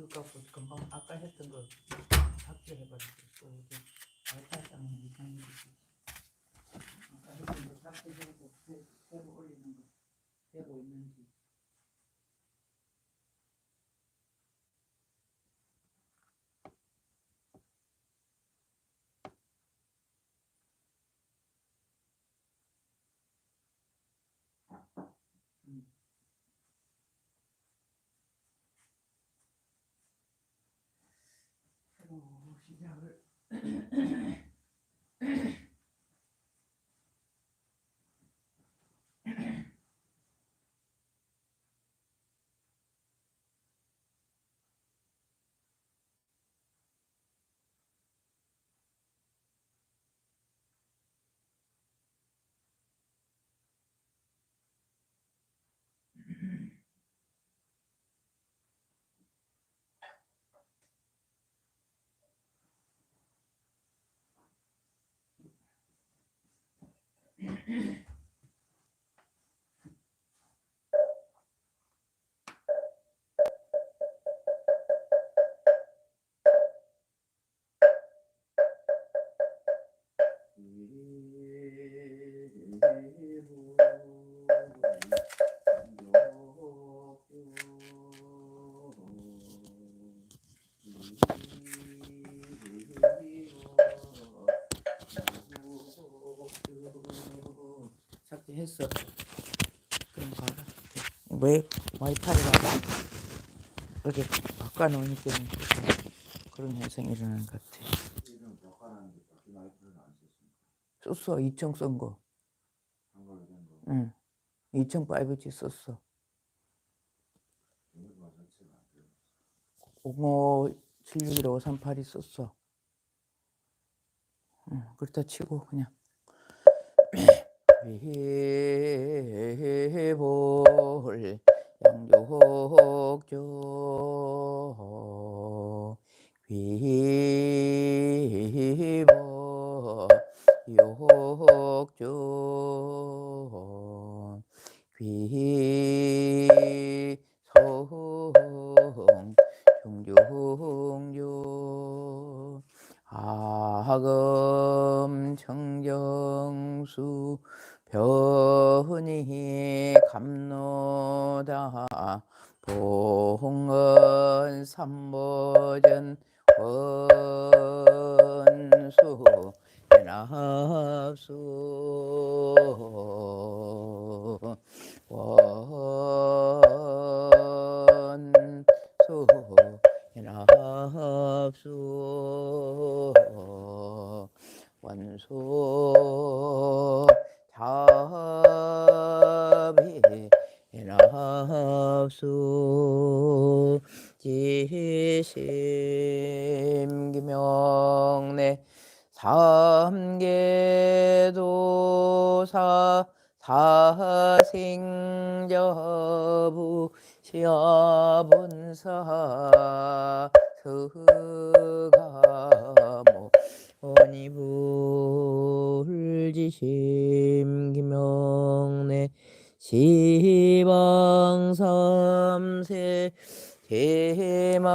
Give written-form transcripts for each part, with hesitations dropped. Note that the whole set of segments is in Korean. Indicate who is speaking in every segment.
Speaker 1: 갖고 금방 아까 했던 거 삭제해버리고 또 이제 와이파이 하면 이상해지지. 아까 했던 거 삭제해서 새로 올리는 거 되고 있는지. 새로 시작을 삭제했어. 그럼 봐라. 왜 와이파이가 이렇게 바꿔놓으니까 그런 현상이 일어나는 것 같아. 썼어. 2층 쓴 거. 응. 2층 5G 썼어. 55761-538이 썼어. 응. 그렇다 치고 그냥 회볼 양조옥조 회볼 욕조 귀성 중중조 아금 청정수 변이 감노다 봉은 삼보전 원수 연합수 원수 연합수 원수 자비 연합수 지심기명내 삼계도사 사생저부 시아분사 스가모 원이불지심기명내 시방삼세 대망차례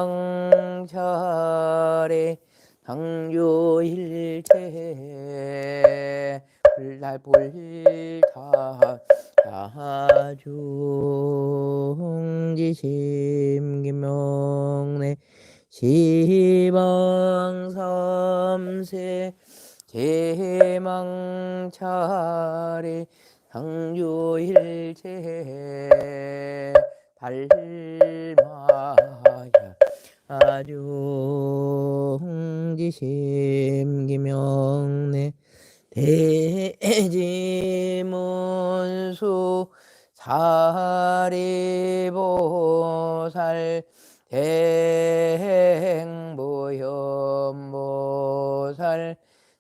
Speaker 1: 당조일체 불달불타 야중지심기명내 시방삼세 대망차례 당조일체 달마야 아중지심기명내 대지문수 사리보살 대행보현보살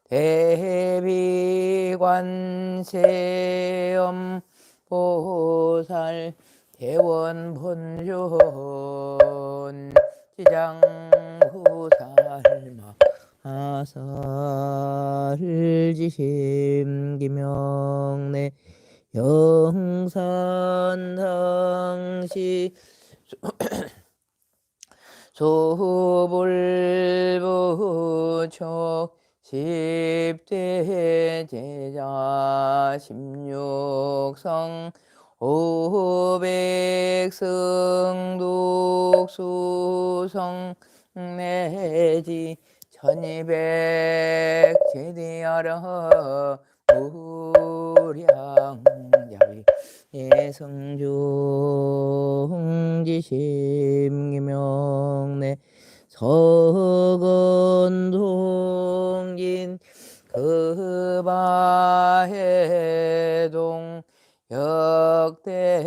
Speaker 1: 대비관세음보살 대원본존 지장후살마 아살지심기명내 영산당시
Speaker 2: 소불부처 10대 제자 16성 500승 독수성 내지 1200 제대하라 무량야위 예성중지심기명내 서건동진 그바해동 역대전등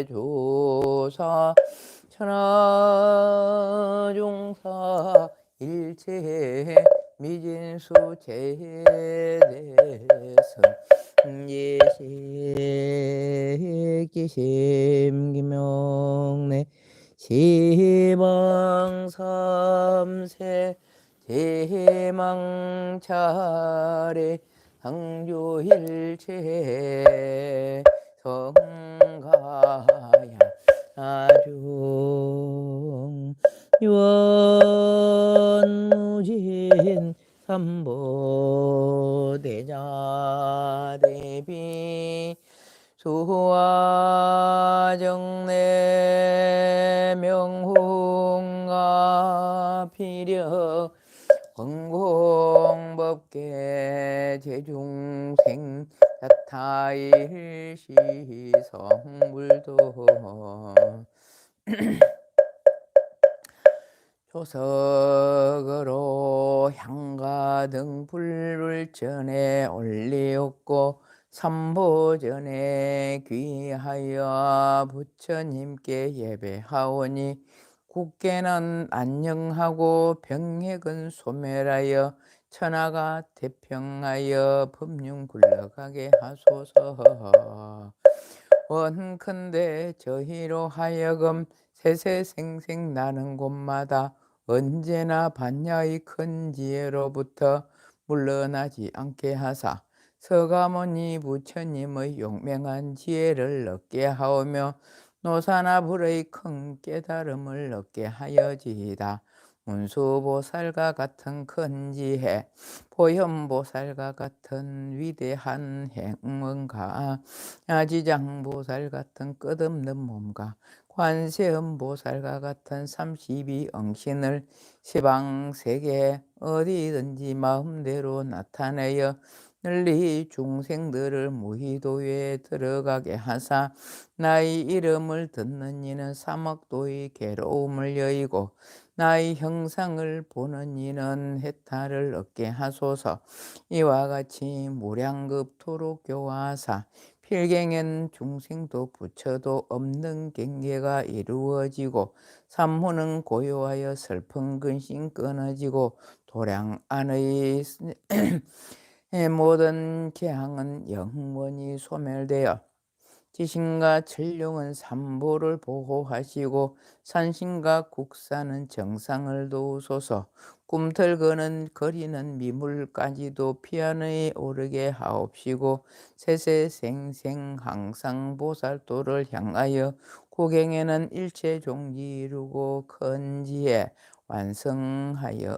Speaker 2: 제대조사 천하종사 일체 미진수 제대선 예식기심기명내 시방삼세 대망차례 상조일체 성가야 아중 유원무진 삼보대자 대비 수화정내 명홍가 피력 건공법계 제중생 자타일시성불도 조석으로 향가 등 불을 전에 올리었고 삼보전에 귀하여 부처님께 예배하오니 국계는 안녕하고 병핵은 소멸하여 천하가 태평하여 법륜 굴러가게 하소서. 원컨대 저희로 하여금 세세생생 나는 곳마다 언제나 반야의 큰 지혜로부터 물러나지 않게 하사 서가모니 부처님의 용맹한 지혜를 얻게 하오며 노사나불의 큰 깨달음을 얻게 하여지이다. 문수보살과 같은 큰 지혜, 보현보살과 같은 위대한 행문가, 아지장보살 같은 끝없는 몸과 관세음보살과 같은 32응신을 시방세계 어디든지 마음대로 나타내어 널리 중생들을 무희도에 들어가게 하사 나의 이름을 듣는 이는 사막도의 괴로움을 여의고 나의 형상을 보는 이는 해탈을 얻게 하소서. 이와 같이 무량급토록 교화사 필경엔 중생도 부처도 없는 경계가 이루어지고 삼후는 고요하여 슬픈 근심 끊어지고 도량 안의 모든 재앙은 영원히 소멸되어 지신과 천룡은 삼보를 보호하시고 산신과 국사는 정상을 도우소서. 꿈틀거는 거리는 미물까지도 피안에 오르게 하옵시고 세세생생 항상 보살도를 향하여 고경에는 일체종지 이루고 큰 지혜 완성하여지이다.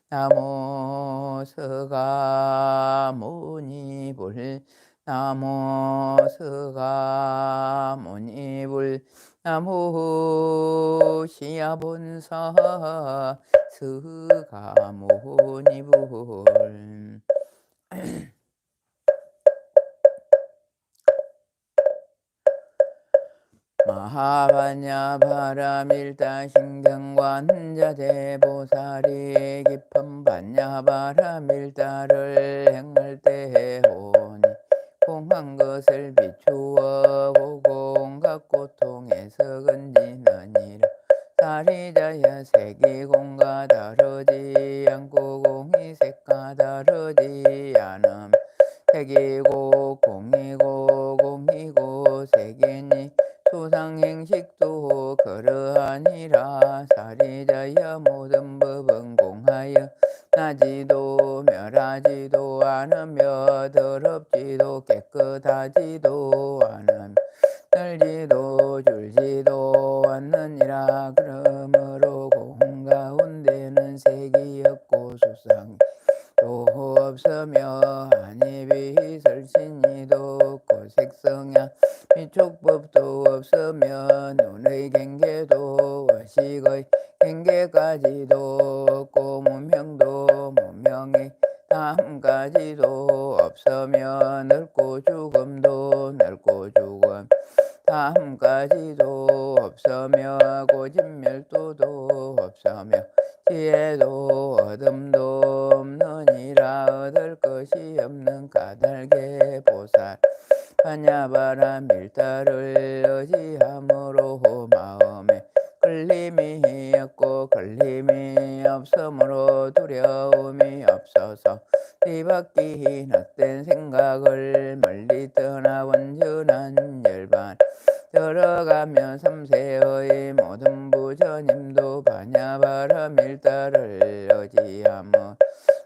Speaker 2: 나모 서가모니불 나모 서가모니불 나모 시야본사 서가모니불 마하반야 바라밀다신경관자대보살이 깊은 반야 바라밀다를 행할 때 오니 공한 것을 비추어 보고 온갖 고통에서 건지느니라. 다리자야 색이 공과 다르지 않고 공이 색과 다르지 않음 색이고 공이고 공이고 색이니 수상행식도 그러하니라. 사리자여 모든 법은 공하여 나지도 멸하지도 않으며 더럽지도 깨끗하지도 않음 늘지도 줄지도 않느니라. 그러므로 공 가운데는 색이 없고 수상도 없으며 한입이 설신이도 없고 색성야 미촉법도 없으며 눈의 경계도 와식의 경계까지도 없고 문명의 다음까지도 없으며 넓고 죽음도 넓고 죽음 다음까지도 없으며 고진멸도도 없으며 지혜도 어둠도 없느니라. 얻을 것이 없는 까닭의 보살 반야바라 밀다를 의지함으로 마음에 걸림이 없고 걸림이 없으므로 두려움이 없어서 뒤바퀴 낯된 생각을 멀리 떠나 온전한 열반 들어가며 삼세의 모든 부처님도 반야바라 밀다를 의지하며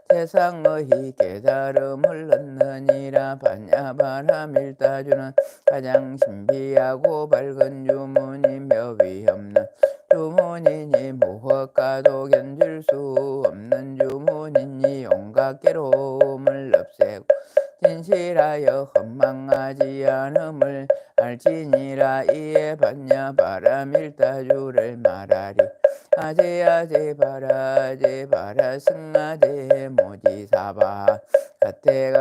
Speaker 2: 세상의 깨달음을 얻느니라. 반야바라 밀다주는 가장 신비하고 밝은 주문이며 위없는 주문이니 무엇과도 견줄 수 없는 주문이니 온갖 괴로움을 없애고 진실하여 헌망하지 않음을 알지니라. 이에 반야바라 밀다주를 말하리. 아제 바라 승아제 모지사바 가테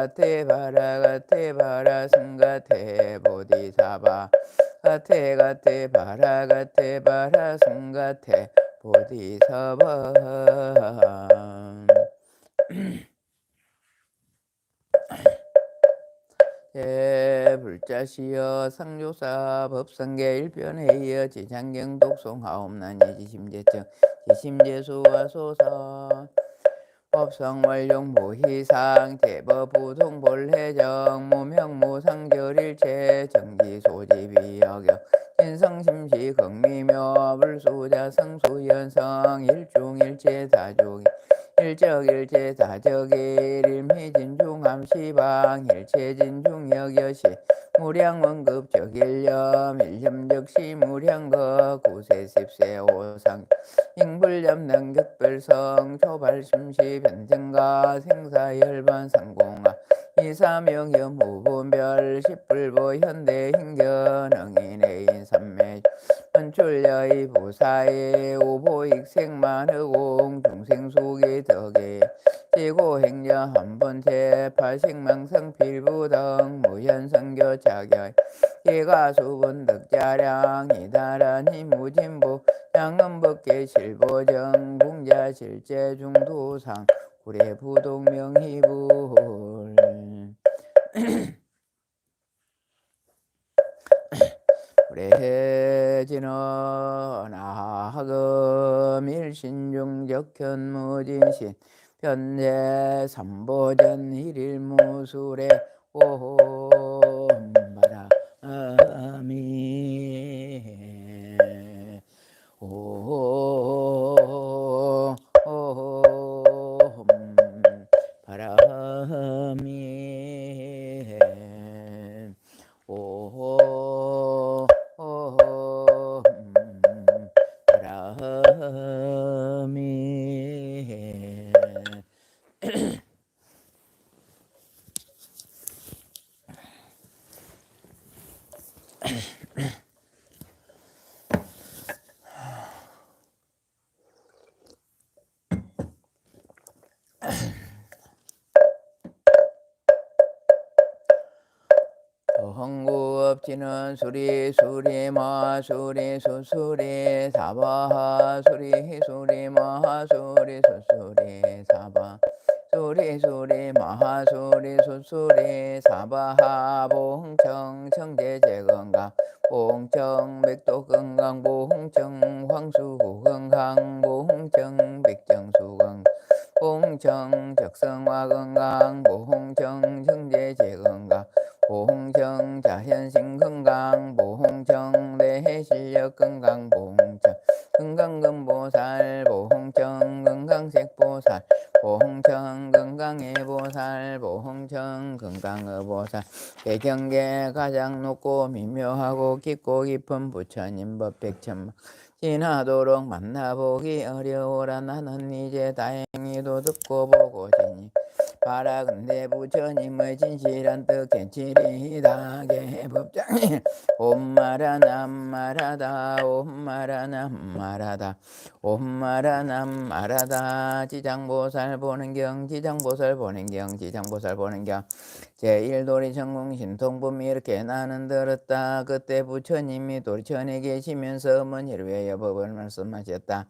Speaker 2: 바라 승가테 보디사바 가테 바라 승가테 보디사바. 불자시여 상조사 법성계 일편에 이어 지장경 독송하옵나니 지심제청 지심제수와 소선 법성월용 모희상 제법부동볼해정 무명무상결일체 정지소지비여경 인성심시 극미묘 불수자 성수연성 일중일체 다족이 일적일체 다적일 일미진중함시방 일체진중여여시 무량원급적일념 일념적시 무량거 구세십세 오상 인불염능격별성 초발심시 변증가 생사열반 상공아 이사명염 무분별 십불보 현대hin견 응인해인 삼매 현출여의 부사의 오보익생만허공 중생수기 덕에 지고행여 한번째 파식망성필부등 무현성교 자격 기가수분 덕자량 이다라니 무진부 양음법계 실보정 궁자실제 중도상 구례부동명희불 구례진언 아하금 일신중적현무진신 변제 삼보전 일일무술에 옴바라미 바람이 바람이 헌구업지는 수리 마수리 수수리 사바하 수리 마수리 수수리 사바 수리 마하수리 수수리 사바하 보흥청 청제제건강 보흥청 백도건강 보흥청 황수건강 보흥청 백정수건강 보흥청 적성화건강 보흥청 청제제건강 보홍청 자현신 건강 보홍청 내실력 건강 보홍청 건강금보살 보홍청 건강색보살 보홍청 건강 건강해보살 보흥청 건강의보살 배경계 가장 높고 미묘하고 깊고 깊은 부처님 법백천만 지나도록 만나보기 어려워라. 나는 이제 다행히도 듣고 보고 지니 바라건대 부처님의 진실한 뜻 개칠이다. 개법장이 옴마라 남마라다 옴마라 남마라다 옴마라 남마라다. 지장보살 보는경 지장보살 보는경 지장보살 보는경 제1도리 전공 신통범이 이렇게 나는 들었다. 그때 부처님이 도리천에 계시면서 어머니를 위하여 법을 말씀하셨다.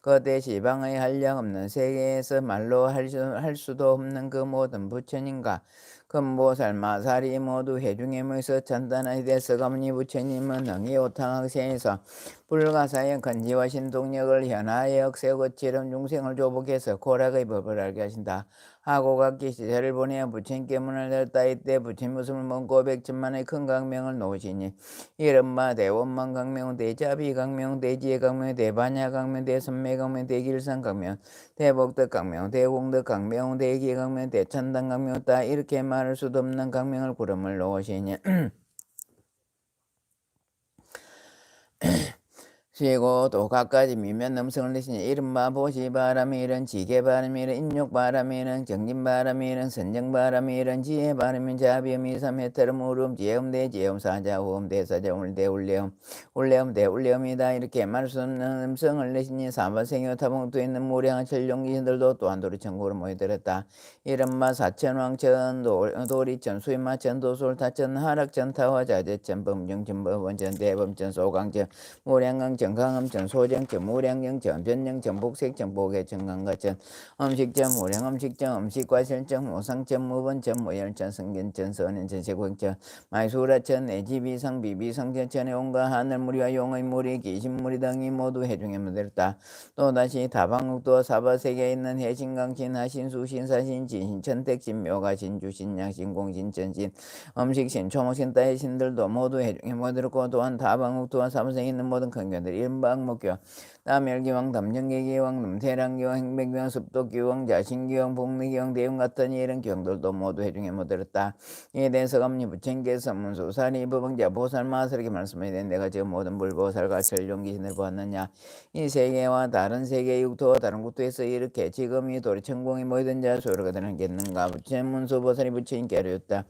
Speaker 2: 그때 지방의 한량없는 세계에서 말로 할 수도 없는 그 모든 부처님과 금보살 마살이 모두 회중에 모여서 찬단하게 되서 가문이 부처님은 능히 오탕학세에서 불가사의 건지와 신동력을 현하의 억세고처럼 중생을 조복해서 고락의 법을 알게 하신다. 하고 각기 시세를 보내어 부처님께 문을 열었다. 이때 부처님 모습을 본 고백천만의 큰 강명을 놓으시니 이른바 대원만 강명 대자비 강명 대지혜 강명 대반야 강명 대선매 강명 대길상 강명 대복덕 강명 대공덕 강명 대기 강명 대찬당 강명 따 이렇게 말할 수도 없는 강명을 구름을 놓으시니 쉬고 또 갖가지 미면 음성을 내시니 이른바 보시바람이 이런 지게바람이 이런 인욕바람이 이런 정진바람이 이런 선정바람이 이런 지혜바람이 자비음이 삼해터름 우름 지혜음대 지혜음사자 우음대사자 울대울레음 울레음대울레음이다. 이렇게 말할 수 없는 음성을 내시니 사바생여 타봉도 있는 무량한 천룡귀신들도 또한 도리천국으로 모여들었다. 이른바 사천왕천 도리천 수임마천 도솔타천 하락천 타화자재천 범정천 법원천 대범천 소강천 무량강천 강음천 소정천 무량경천 전영천 복색천 보계천 강가천 음식천 무량음식천 음식과실천 무상천 무번천 무열천 성견천 선현천 세광천 마이수라천 내지비상 비비상천 천의 온갖 하늘무리와 용의 무리 귀신무리 등이 모두 해중에 묻었다. 또다시 다방국도 사바세계에 있는 해신강신 하신수 신사신 진신 천택신 묘가신 주신 양신 공신 전신 음식신 초목신 따의 신들도 모두 해중에 묻었고 또한 다방국도와 사바세계에 있는 모든 큰견들 이른바 악목교 남열기왕 담정계기왕 num태랑기왕 행백기왕 습도기왕 자신기왕 복리기왕 대웅 같은 이런 기왕들도 모두 해중에 묻었다. 이에 대해서 감리 부처님께서 문수사리 법왕자 보살마살에게 말씀하되 내가 지금 모든 불보살과 천룡귀신을 보았느냐. 이 세계와 다른 세계의 육토와 다른 국토에서 이렇게 지금 이 도리천공에 모이던 자 소리가 들었겠는가. 부처님 문수보살이 부처님께 아뢰었다.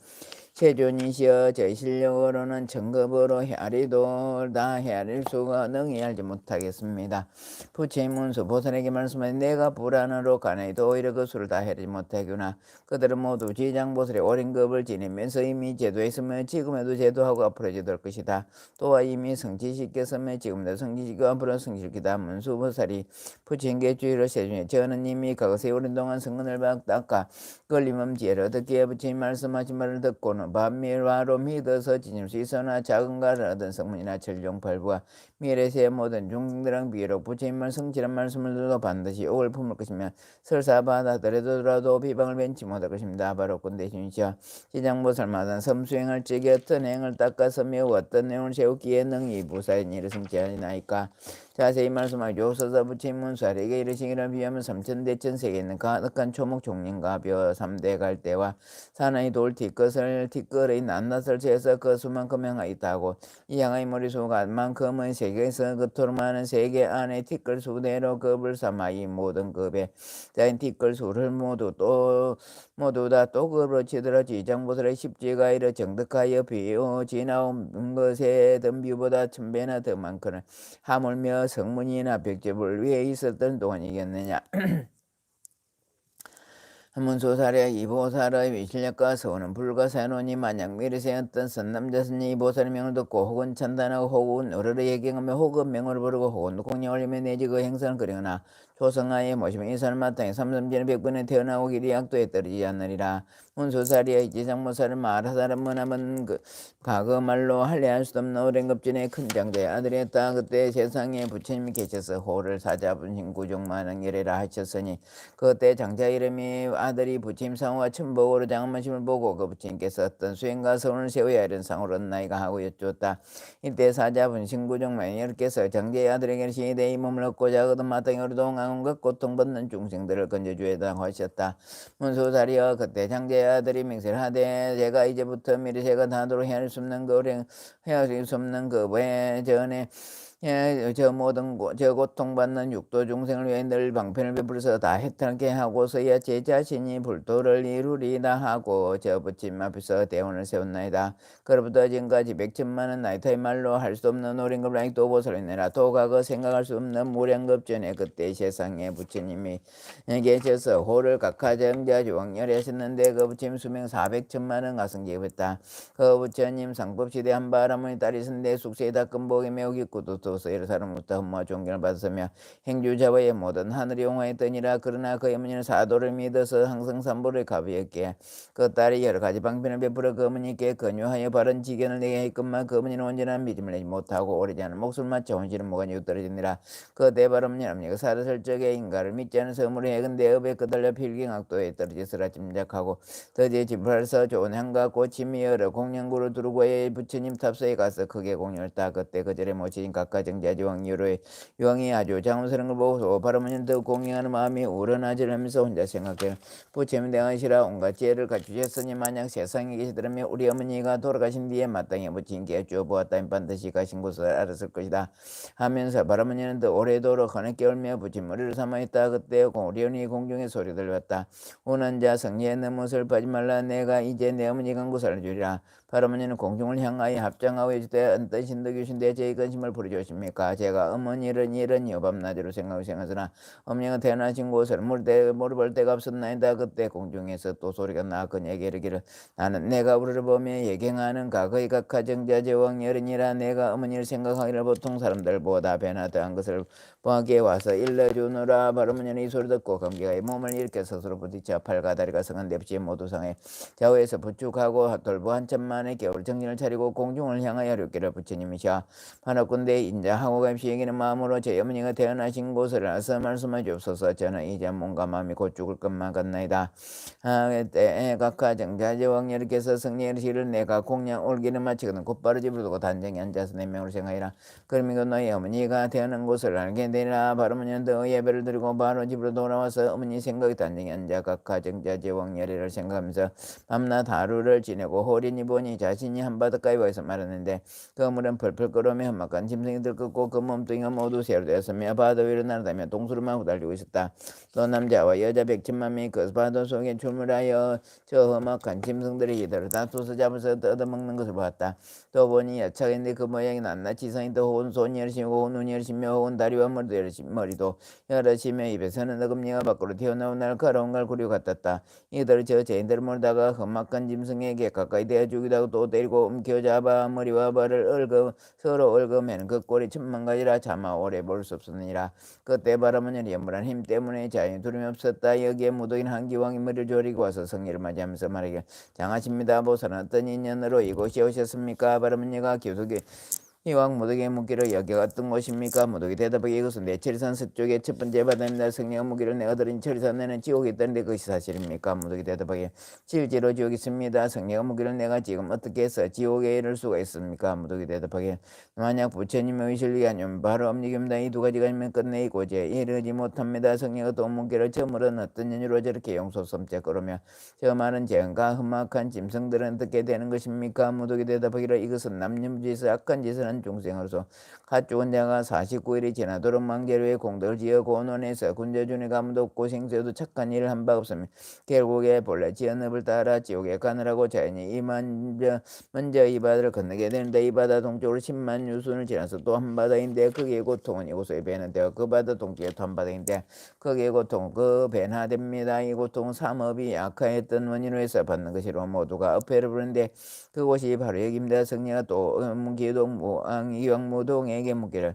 Speaker 2: 세존이시여 제 실력으로는 천급으로 헤아리도 다 헤아릴 수가 능히 알지 못하겠습니다. 부처님 문수 보살에게 말씀하되 내가 불안으로 가나이도 오히려 그 수를 다 헤아리지 못하구나. 그들은 모두 지장보살의 오랜 급을 지니면서 이미 제도했으며 지금에도 제도하고 앞으로 제도할 것이다. 또한 이미 성취시켰으며 지금도 성취시키고 앞으로 성취시키다. 문수보살이 부처님께 주의를 세주니 저는 이미 과거세 오랜 동안 성근을 닦아 걸림없지혜로 듣기에 부처님 말씀하신 말을 듣고는 반밀화로 믿어서 지닐 수 있으나 작은 가를 얻은 성문이나 천룡팔부와 미래세의 모든 중생들은 비록 부처님의 성실한 말씀을 들어도 반드시 옥을 품을 것이며 설사 받아들여도 비방을 벤치 못할 것입니다. 바로 군대신이시여 지장보살마다 섬수행할 적에 어떤 행을 닦아서 매우 어떤 내용을 세우기에 능히 부사인 일을 성취하리나이까. 자세히 말씀하여 서서 부처님 문수알에게 이르시기를 비하면 삼천대천세계에 있는 가득한 초목 종림과 벼 3대 갈대와 사나이 돌 티끌을 낱낱을 재서 그 수만큼 행하였다 하고 이 양의 머리수가 만큼의 세계에서 그토록 많은 세계 안에 티끌 수대로 급을 삼아 이 모든 급에 자인 티끌 수를 모두 다 또 급으로 치더라. 지장보살의 십지가 이르 정득하여 지나온 것에 덤비보다 1000배나 더 많거늘 하물며 성문이나 벽제불 위에 있었던 동안이겠느냐. 문수살의 이보살의 위실력과 서우는 불가사노니 만약 미르세였던 선남자선이 이보살의 명을 듣고 혹은 찬단하고 혹은 어르르 예경하며 혹은 명을 부르고 혹은 공령을 하며 내지 그 행사를 그리거나 조성하에 모시면 이 사람 마땅히 삼삼전에 100번에 태어나고 길이 약도에 떨어지지 않느리라. 문수살이의 지장보살을 말하다는 문함은 과거 말로 할례할 수 없는 오랜 급전의 큰 장자의 아들이었다. 그때 세상에 부처님이 계셔서 호를 사자분신 구종만왕결이라 하셨으니 그때 장자 이름이 아들이 부처님 상호와 천복으로 장엄하심을 보고 그 부처님께서 어떤 수행과 서운을 세워야 이런 상을 얻은 나이가 하고 여쭈었다. 이때 사자분신 구종만왕결께서 장자의 아들에게 시대의 몸을 얻고자 그도 마땅히 오르동안 온갖 고통받는 중생들을 건져주에다 하셨다. 문수사리여 그때 장제의 아들이 맹세를 하되 제가 이제부터 미리 제가 다도록 헤아릴 수 없는 그 전에 저 모든 저 고통받는 육도 중생을 위해 늘 방편을 베풀어서 다 해탈게 하고서야 제 자신이 불도를 이루리다 하고 저 부처님 앞에서 대원을 세웠나이다. 그로부터 지금까지 100천만은 나이타의 말로 할 수 없는 오랜급 아직도 보살을 내라. 도가거 생각할 수 없는 무량급 전에 그때 세상에 부처님이 계셔서 호를 각하정자주 왕열에 하셨는데 그 부처님 수명 400천만은 가승기했다. 그 부처님 상법시대 한바라문이 딸이 선대 숙세에 닦은복에 매우 깊고도 도서 여러 사람부터 흠모와 존경을 받았으며 행주자와의 모든 하늘이 용화했더니라. 그러나 그 어머니는 사도를 믿어서 항상 삼보를 가비했기에 그 딸이 여러 가지 방편을 베풀어 그 어머니께 권유하여 바른 지견을 내게 했건만 그 어머니는 온전한 믿음을 내지 못하고 오래지 않은 목숨을 마쳐 혼신은 모가지고 떨어지니라. 그 대바람니 어머니가 살았을 적에 인가를 믿지 않은 서물을 해근대 업에 그달려 필경악도에 떨어지서라 짐작하고 더디에 집을해서 좋은 향과 꽃임이 여러 공양구를 두르고 부처님 탑소에 가서 크게 공연을 따 그때 그 절에 모시인 각가 정자지왕 유로의 유왕이 아주 장엄스러운 걸 보고 바라보니 더 공양하는 마음이 우러나질하면서 혼자 생각해 부처님 대하시라 온갖 지혜를 갖추셨으니 만약 세상에 계시더라면 우리 어머니가 돌아가신 뒤에 마땅히 부처님께 여쭈어보았다면 반드시 가신 곳을 알았을 것이다 하면서 바라보니는 더 오래도록 헌액게 울며 부처님 머리를 삼아있다. 그때 오리온이 공중에 소리 들렸다. 오는 자 성리에 너무 슬퍼하지 말라. 내가 이제 내 어머니 간구사를 주리라. 바라머니는 공중을 향하여 합장하고 이르되 언뜻 신덕이신데 제 근심을 부르짖으십니까? 제가 어머니를 이런 여밤낮으로 생각하으나 어머니가 태어나신 곳을 물어볼 데가 없었나이다. 그때 공중에서 또 소리가 나 그에게 이르기를 나는 내가 우리를 보며 예경하는 과거의 각하 정자제왕여린이라. 내가 어머니를 생각하기를 보통 사람들보다 배나 더한 것을 보기에 와서 일러주노라. 바라머니는 이 소리 듣고 감기가 몸을 일으켜 스스로 부딪혀 팔과 다리가 성한 뎁시에 모두 상해 좌우에서 부축하고 돌부 한참만에 겨울 정신을 차리고 공중을 향하여 류기를 부처님이시여 바라군대 인자하고 감시에게는 마음으로 제 어머니가 태어나신 곳을 알아서 말씀해 주옵소서. 저는 이제 몸과 마음이 곧 죽을 것만 같나이다. 그때 각하 정자제왕여께서 성리의시를 내가 공양 올기를 마치거든 곧바로 집을 두고 단정히 앉아서 내 명으로 생각하라. 그러므로 너희 어머니가 태어난 곳을 알게 되리라. 바라문은 더 예배를 드리고 바로 집으로 돌아와서 어머니 생각이 단정히 앉아 각하 정자제왕여를 생각하면서 밤낮 하루를 지내고 호련히 보니 자신이 한바닷가에 와서 말하는데 그 물은 펄펄 끓으며 험악한 짐승이 들끓고 그 몸뚱이가 모두 새로 되었으며 바다 위로 날아다니며 동수로만 후달리고 있었다. 또 남자와 여자 100천만이 그 바다 속에 출몰하여 저 험악한 짐승들이 이들을 다투서 잡아서 뜯어먹는 것을 보았다. 또 보니 여착인데 그 모양이 낱낱이 성인도 혹은 손이 열심이고 혹은 눈이 열심이며 혹은 다리와 머리도 여럿이며 입에서는 어금니가 밖으로 튀어나온 날카로운 갈구리 같았다. 이들을 저 죄인들을 몰다가 험악한 짐승에게 가까이 대어 죽이다 또 때리고 움켜잡아 머리와 발을 서로 얽으면 그 꼴이 천만가지라 차마 오래 볼 수 없었느니라. 그때 바라문이 연물한 힘 때문에 자연이 두려움이 없었다. 여기에 무도인 한기왕이 머리를 조리고 와서 성리를 맞이하면서 말하기를 장하십니다. 보살은 어떤 인연으로 이곳에 오셨습니까? 바라문이가 계속해 이왕 무덕의 무기를 여기가 어떤 곳입니까? 무덕이 대답하기에 이것은 내 천리산 서쪽의 첫 번째 바다입니다. 성령의 무기를 내가 들은 천리산에는 지옥이 있다는데 그것이 사실입니까? 무덕이 대답하기에 실제로 지옥이 있습니다. 성령의 무기를 내가 지금 어떻게 해서 지옥에 이를 수가 있습니까? 무덕이 대답하기에 만약 부처님의 의실이 아니면 바로 엄닉입니다. 이 두 가지가 아니면 끝내 이곳에 이르지 못합니다. 성령의 또 무기를 저물은 어떤 연유로 저렇게 용솟섬째 그러며 저 많은 죄과 험악한 짐승들은 어떻게 되는 것입니까? 무덕이 대답하기를 이것은 남념지에서 악한 짓을 한 중생으로서 갓 죽은 자가 49일이 지나도록 망제로의 공덕을 지어 고논해서 군자준의 감도 없고 생세도 착한 일을 한 바 없으며 결국에 본래 지은 업을 따라 지옥에 가느라고 자연히 먼저 이 바다를 건너게 되는데 이 바다 동쪽으로 10만 유순을 지나서 또 한 바다인데 거기에 고통은 이곳에 배는 되어 그 바다 동쪽에 또 한 바다인데 거기에 고통 그 배나됩니다. 이 고통은 삼업이 약화했던 원인으로 해서 받는 것이로 모두가 업회를 부르는데 그곳이 바로 여기입니다. 성녀가 또 이왕무동에게 묻기를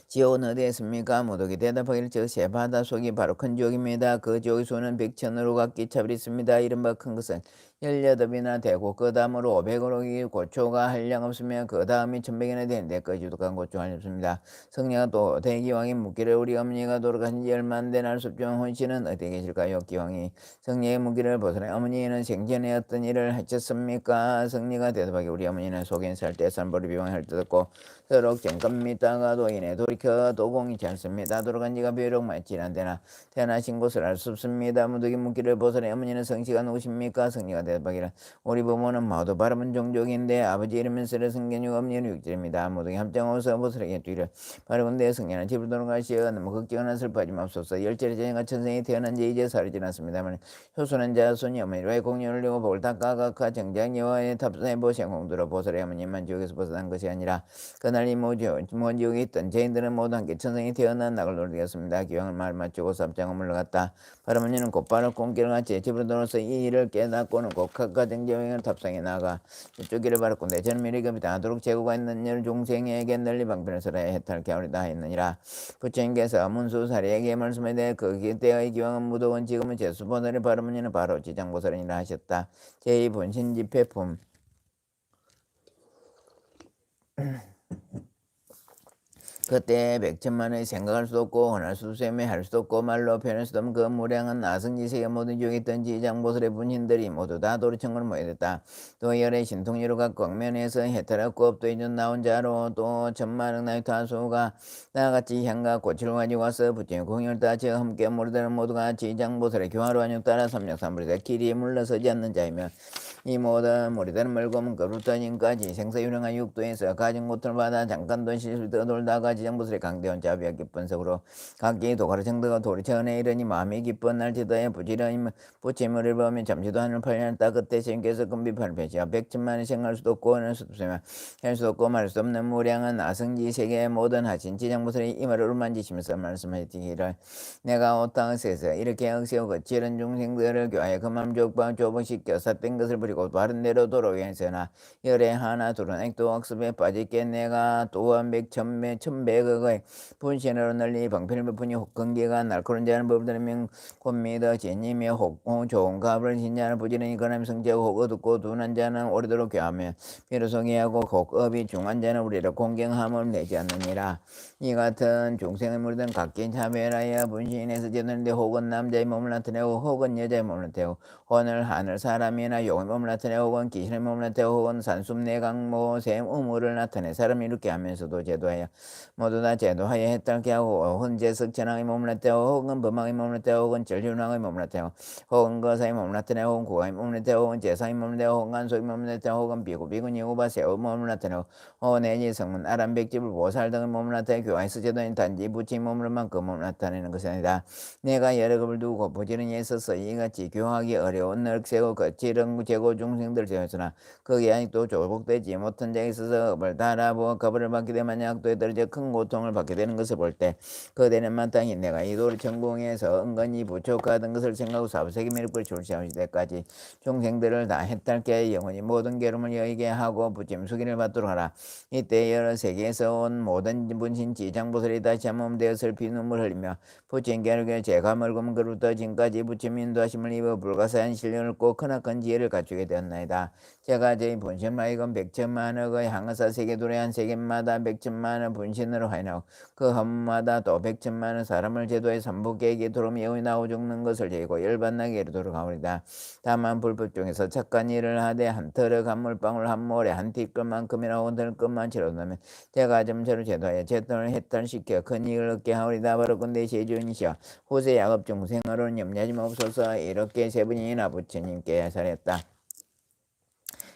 Speaker 2: 지옥은 어디에 있습니까? 무덕이 대답하기를 저 세 바다 속이 바로 큰 지옥입니다. 그 지옥의 수는 100천으로 각기 차별이 있습니다. 이른바 큰 것은 18이나 되고 그 다음으로 500으로 고초가 한량 없으면 그 다음이 1100이나 되는데 그 주독한 고초 한량 없습니다. 성녀가 또 대기왕이 묻기를 우리 어머니가 돌아가신 지 얼마 안 된 알수병 혼씨는 어디 계실까요? 기왕이 성녀의 묻기를 보살아 어머니는 생전에 어떤 일을 하셨습니까? 성녀가 대답하기 우리 어머니는 속엔 살 때 산보리 비방할 듯 없고 서로 경겁니다가 도인에 돌이켜 도공이지 않습니다. 돌아간 지가 비록 많지 않되나 태어나신 곳을 알 수 없습니다. 무더기 묻기를 보살아 어머니는 성씨가 누구십니까? 성녀가 대답하기를 우리 부모는 모두 바람은 종족인데 아버지 이름은 쓰레 성견육 어머니는 육절입니다. 무더기 함정어서 보살에게 뒤를 바라본데 성녀는 집으로 돌아가시어 너무 걱정하나 슬퍼하지 맙소서. 열절의 자녀가 천생이 태어난 지 이제 살이 지났습니다만 효순한 자손이 어머니와의 공연을 올리고 복을 닦아가카 정장 여호와의 탑산에 보생공들어 보살의 어머니만 지옥에서 벗어난 것이 아니라 그날 이 먼 지옥에 있던 죄인들은 모두 함께 천생이 태어난 낙을 노리겠습니다. 기왕을 말 맞추고 삽장을 물러갔다. 바라머니는 곧바로 꿈길을 같이 집으로 돌아서 이 일을 깨닫고는 곡학과 정제여행을 탑상에 나가 저쪽 길을 바랐건대 저는 미리 급이다하도록 재고가 있는 열 중생에게 널리 방편을 설하여 해탈케 하리다 했느니라. 부처님께서 문수사리에게 말씀에 대해 그 때의 기왕은 무더운 지금은 제수보살의 바라머니는 바로 지장보살이라 하셨다. 제2본신집회품 그때 백천만의 생각할 수도 없고 헌할 수도 쇠매할 수도 없고 말로 표현할 수도 없는 그 무량한 나성지세계 모든 지옥에 있던 지장보살의 분신들이 모두 다 도리천을 모여졌다. 또 열의 신통리로 각 광면에서 해탈하고 업도에 나온 자로 또 천만억 나의 다수가 나같이 향과 꽃을 가지고 와서 부처님 공연을 따져 함께 모르다는 모두가 지장보살의 교화로 안녕 따라 삼력삼불에서 길이 물러서지 않는 자이며 이 모든 무리들은 멀고먼 그루터님까지 생사유령한 육도에서 가진 고통을 받아 잠깐도 실실 떠돌다가 지정부술의 강대원 자비와 기쁜 속으로 각기 도가리 정도가 도리천에 이르니 마음이 기쁜 날지도에 부지런히 부치물을 보면 잠시도 하늘 팔려났다. 그때 스님께서 금비판을 펼치어 백천만의 생할 수도 없고 하는 수도 없으며 할 수 없고 말할 수 없는 무량한 아성지 세계의 모든 하신 지정부술이 이 말을 만지시면서 말씀하시기를 내가 오땅에서 이렇게 억세고 거칠은 중생들을 교하여 그맘 족방 조복시켜 삿된 것을 그리고 바른 대로 돌아오게 했으나 열에 하나 둘은 액도 학습에 빠질게 내가 또한 백천배 천백억의 분신으로 널리 방편을 베푸니 혹건기가 날카로운 자는 법들이면 곧 믿어 진님이 혹 좋은 값을 신자는 부지런히 건함 성제하고 혹 어둡고 둔한 자는 오래도록 교하며 비로소 하고 혹 업이 중한 자는 우리를 공경함을 내지 않느니라. 이 같은 중생의 물든 각기 차별하여 분신에서 지었는데 혹은 남자의 몸을 나타내고 혹은 여자의 몸을 나타내고 혹은 하늘 사람이나 용의 몸을 나타내 혹은 귀신의 몸을 나타내 혹은 산숨 내강모 샘 우물을 나타내 사람이 이렇게 하면서도 제도하여 모두 다 제도하여 해탈게 하고 혹은 제석천왕의 몸을 나타내 혹은 범왕의 몸을 나타내 혹은 절륜왕의 몸을 나타내 혹은 거사의 몸을 나타내 혹은 구가의 몸을 나타내 혹은 제사의 몸을 나타내 혹은 간소의 몸을 나타내 혹은 비구비군 여우바 세우 몸을 나타내 혹은 내지 성문 아람백집을 보살 등의 몸을 나타내 교화에서 제도인 단지 부처의 몸으로만 그 몸을 나타내는 것이 아니다. 내가 여러 급을 두고 부지런히 애써서 이같이 교화하기 어려운 넓세고 거칠은 재고 중생들 되었으나 거기에 아직도 조복되지 못한 자에 있어서 업을 달아보아 겁을 받게 되면 약도에 떨어져 큰 고통을 받게 되는 것을 볼 때 그대는 마땅히 내가 이 도를 전공해서 은근히 부족하던 것을 생각하고 사부세계 매력을 출시할 때까지 중생들을 다 해탈케 영원히 모든 괴로움을 여의게 하고 부처님 수기를 받도록 하라. 이때 여러 세계에서 온 모든 분신 지장보살이 다시 한 몸 되었을 피눈물 흘리며 부처님께 제가 멀고먼 그루터 지금까지 부처님 인도하심을 입어 불가사한 신령을 꼭 크나큰 지혜를 갖추게 되었나이다. 제가 저희 분신마이건 백천만억의 항아사 세계도래 한 세계마다 백천만의 분신으로 하여나고 그 한마다 또 백천만의 사람을 제도해 삼복계에게 도로미 여이 나오 죽는 것을 제고 열반나게 이르도록 하오리다. 다만 불법 중에서 착한 일을 하되 한 털의 간물방울 한 모래 한 티끌만큼이나 온들 것만 치러놓으면 제가 점처를 제도하여 제돈을 해탈시켜 큰 이익을 얻게 하오리다. 바로 근데 제주인이시여 후세 야급 중생으로는 염려하지 마옵소서. 이렇게 세 분이나 부처님께 살했다.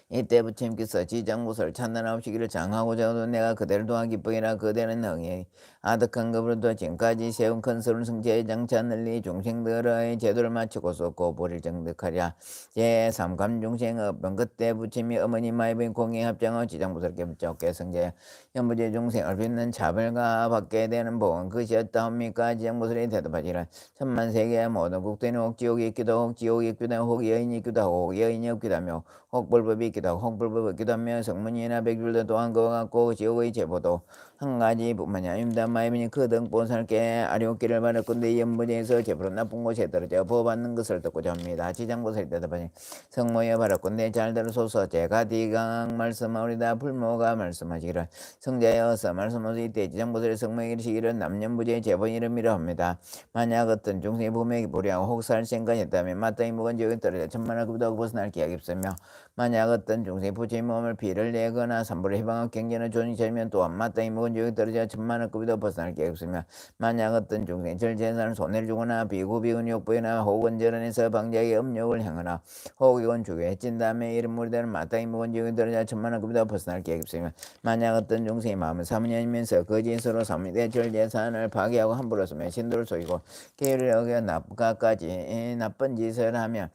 Speaker 2: 이때 부처님께서 지장보살 찬단하옵시기를 장하고자 하도 내가 그대를 도와 기쁘기라. 그대는 흥이 아득한 급으로도 지금까지 세운 큰 서울 승제에 장차 널리 중생들의 제도를 마치고서 고보를 정득하랴. 제3감 중생의 병 그때 부처님이 어머니 마이브인 공의 합장의 지장보살께 붙잡게 성제 연부제 중생을 빚는 차별과 받게 되는 복은 그것이었다옵니까? 지장보살이 대답하지라. 천만세계의 모든 국대는 혹 지옥이 있기도 혹 지옥이 있기도 혹 여인이 있기도 혹 여인이 없기도 하며 혹 불법이 있기도 하고 홍불법 없기도 하며 성문이나 백줄도 또한 그와 같고 지옥의 제보도 한 가지뿐만이 아닙니다. 마이민이 그 등본살께 아리옥기를 받았건대 이 연부지에서 제보로 나쁜 곳에 떨어져 보호받는 것을 듣고자 합니다. 지장보살이 대답하니 성모여 받았건대 잘 들으소서. 제가 디강 말씀하오리다. 불모가 말씀하시기를 성자여 어서 말씀하소서. 이때 지장보살의 성모에게 이르시기를 남녀부지의 제본 이름이라 합니다. 만약 어떤 중생이 부모에게 불의하고 혹살 생각이 있다면 마땅히 묵은 지옥에 떨어져 천만한 급도 벗어날 기약이 없으며 만약 어떤 중생이 부처의 몸을 비를 내거나 삼보를 해방하고 경계는 존이 절면 또한 마땅히 묵은 지옥에 떨어져 천만한 급도 벗어날 기약이 없으며 만약 어떤 중생이 절제사를 손해를 주거나 비구비은 욕부이나 혹은 절언에서 방자의 음욕을 행하나 혹은 죽여 해친 다음에 이런 무리들은 마땅히 묵은 지옥에 떨어져 천만한 급도 벗어날 기약이 없으며 만약 어떤 중생이 마음을 사무냐면서 거짓으로 삼위대 절제산을 파괴하고 함부로 쓰며 신도를 속이고 계율을 어겨 나까지 나쁜 짓을 하며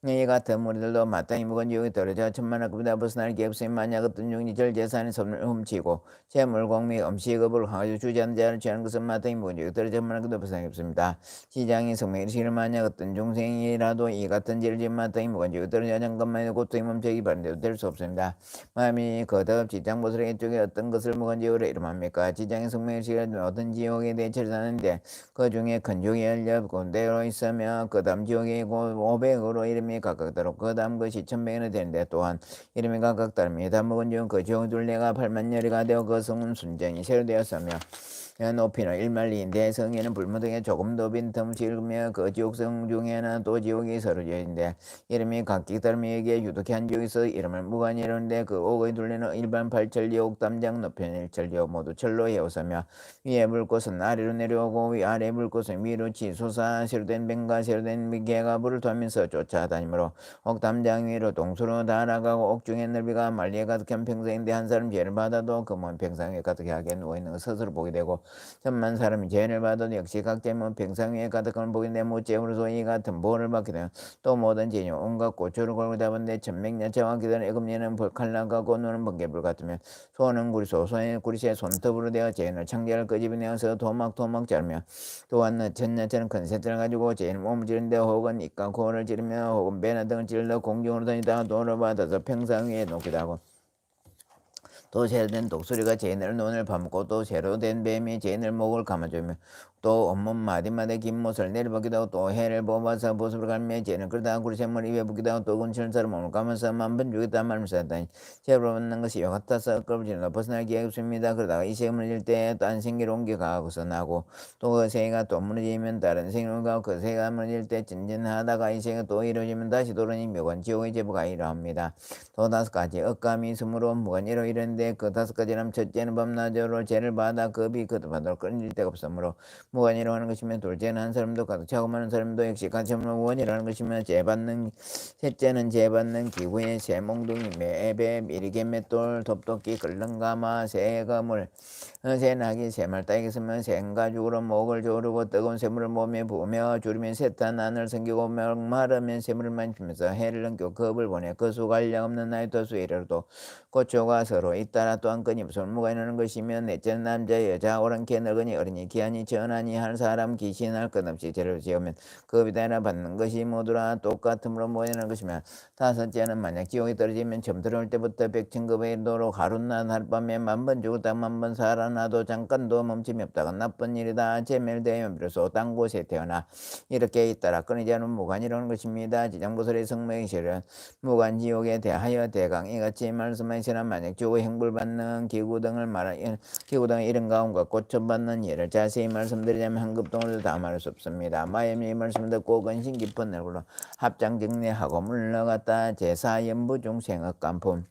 Speaker 2: 이 같은 무리들도 마땅히 묵은 지옥에 떨어져 천만한 급이다 벗어날 게 없으니 만약 어떤 중이 절제산의 선을 훔치고 재물 공미 음식업을 가지고 주지 않는 자를 취하는 것은 마땅히 묵은 지옥에 떨어져 천만한 급이다 벗어날 게 없습니다. 시장이 성명이 이르시기를 만약 어떤 중생이라도 이 같은 죄를 지은 마땅히 묵은 지옥에 떨어져 잠깐만의 고통이 멈춰기 바란데도 될 수 없습니다. 마음이 거듭 지장보살에게 쪽에 어떤 것을 묵은 지옥으로 이름합니까? 지장의 성명이 이르시기를 어떤 지옥에 대해 절사하는데 그 중에 큰 지옥이 열려 군대로 있으며 그 다음 지옥이 500으로 이름이 각각 다르고 그 다음 것이 1000배나 되는데 또한 이름이 각각 다릅니다. 먹은 지옥 그 지옥 둘레가 8만여리가 되어 그 성은 순전히 새로 되었으며 높이는 1만리인데 성에는 불무등에 조금 더 빈틈없이 읽으며 그 지옥성 중에는 또 지옥이 서러져 있는데 이름이 각기 다르며 여기에 유독히 한 지옥에서 이름을 무관히 이르는데 그 옥의 둘레는 일반 8철지옥 담장 높이는 1철지옥 모두 철로 해오사며 위에 불꽃은 아래로 내려오고 아래 불꽃은 위로 치솟아 새로 된 뱀과 새로 된 개가 불을 토하면서 쫓아다니므로 옥 담장 위로 동수로 달아가고 옥 중의 넓이가 만리에 가득한 평상인데 한 사람 죄를 받아도 그 몸 평상에 가득하게 누워있는 것 스스로 보게 되고 천만 사람이 죄를 받아도 역시 각자의 몸 평상 위에 가득한 복이 내 무죄으로서 이 같은 보호를 받게 되면 또 모든 죄인 온갖 고초를 걸고 잡은데 천명야채와 기다는 애금리는 칼날가고 눈은 번개불 같으면 손은 구리소 손에 구리새 손톱으로 되어 죄인을 창자를 끄집어내어서 도막 자르며 또한 천야채는 큰 새틀을 가지고 죄인을 몸을 찌르는데 혹은 입과 코를 찌르며 혹은 배나 등을 찔러 공중으로 다니다가 돈을 받아서 평상 위에 놓기도 하고 또 새로 된 독수리가 죄인을 눈을 감고 또 새로 된 뱀이 죄인을 목을 감아주며 또 온몸 마디마디 긴 못을 내려보기도 하고 또 해를 뽑아서 보습을 갈며 죄인을 그러다가 구리샘을 입에 붓기도 하고 또 근처를 몸을 감아서 만번 죽였다 말면서 했다니 죄를 받는 것이 요 같아서 껍질로 벗어날 기회가 없습니다. 그러다가 이 세금을 질 때 딴 생기로 옮겨가고서 나고 또 그 세가 또 무너지면 다른 생으로 가고 그 세가 무너질 때 진진하다가 이 세가 또 이루어지면 다시 돌아니 묘관 지옥의 제보가 이러합니다. 또 5가지 억감이 있으므로 무관이로 이르는데 그 5가지는 첫째는 밤낮으로 죄를 받아 급이 거듭하도록 끊을 데가 없으므로 무관이라고 하는 것이며 둘째는 한 사람도 가득 차고 많은 사람도 역시 같이 없는 무관이라는 것이며 죄받는 셋째는 죄받는 기구의 새몽둥이 매배 미리개 맷돌 톱도끼 끓는가마 새거물 새나기 새말 따위가 있으면 새가죽으로 목을 조르고 뜨거운 샘물을 몸에 부으며 줄이면 새탄 안을 섬기고 마르면 샘물을 만지면서 해를 넘겨 겁을 보내 그 수가 한량 없는 나이 도수 이르러도 고초가 서로 잇따라 또한 끊임없이 무관하는 것이며 넷째는 남자 여자 오랑캐 늙은이 어린이 기한이 전하니 할 사람 기신할 것 없이 죄를 지으면 급이 따라 받는 것이 모두라 똑같으므로 무관하는 것이며 다섯째는 만약 지옥에 떨어지면 처음 들어올 때부터 백천급에 이르도록 하룻낮 하룻밤에 만번 죽었다 만번 살아나도 잠깐도 멈춤이 없다가 나쁜 일이다 제멸되면 비로소 딴 곳에 태어나 이렇게 잇따라 끊이지 않은 무관이라는 것입니다. 지장보살의 성명이시를 무관지옥에 대하여 대강 이같이 말씀하시나 만약 지옥의 행불받는 기구 등을 기구 등의 이런 가운과 고쳐받는 예를 자세히 말씀드리자면 한급동으로도 다 말할 수 없습니다. 마염이 말씀 듣고 근심 깊은 얼굴로 합장정리하고 물러갔다 제사연부 중생의 깐품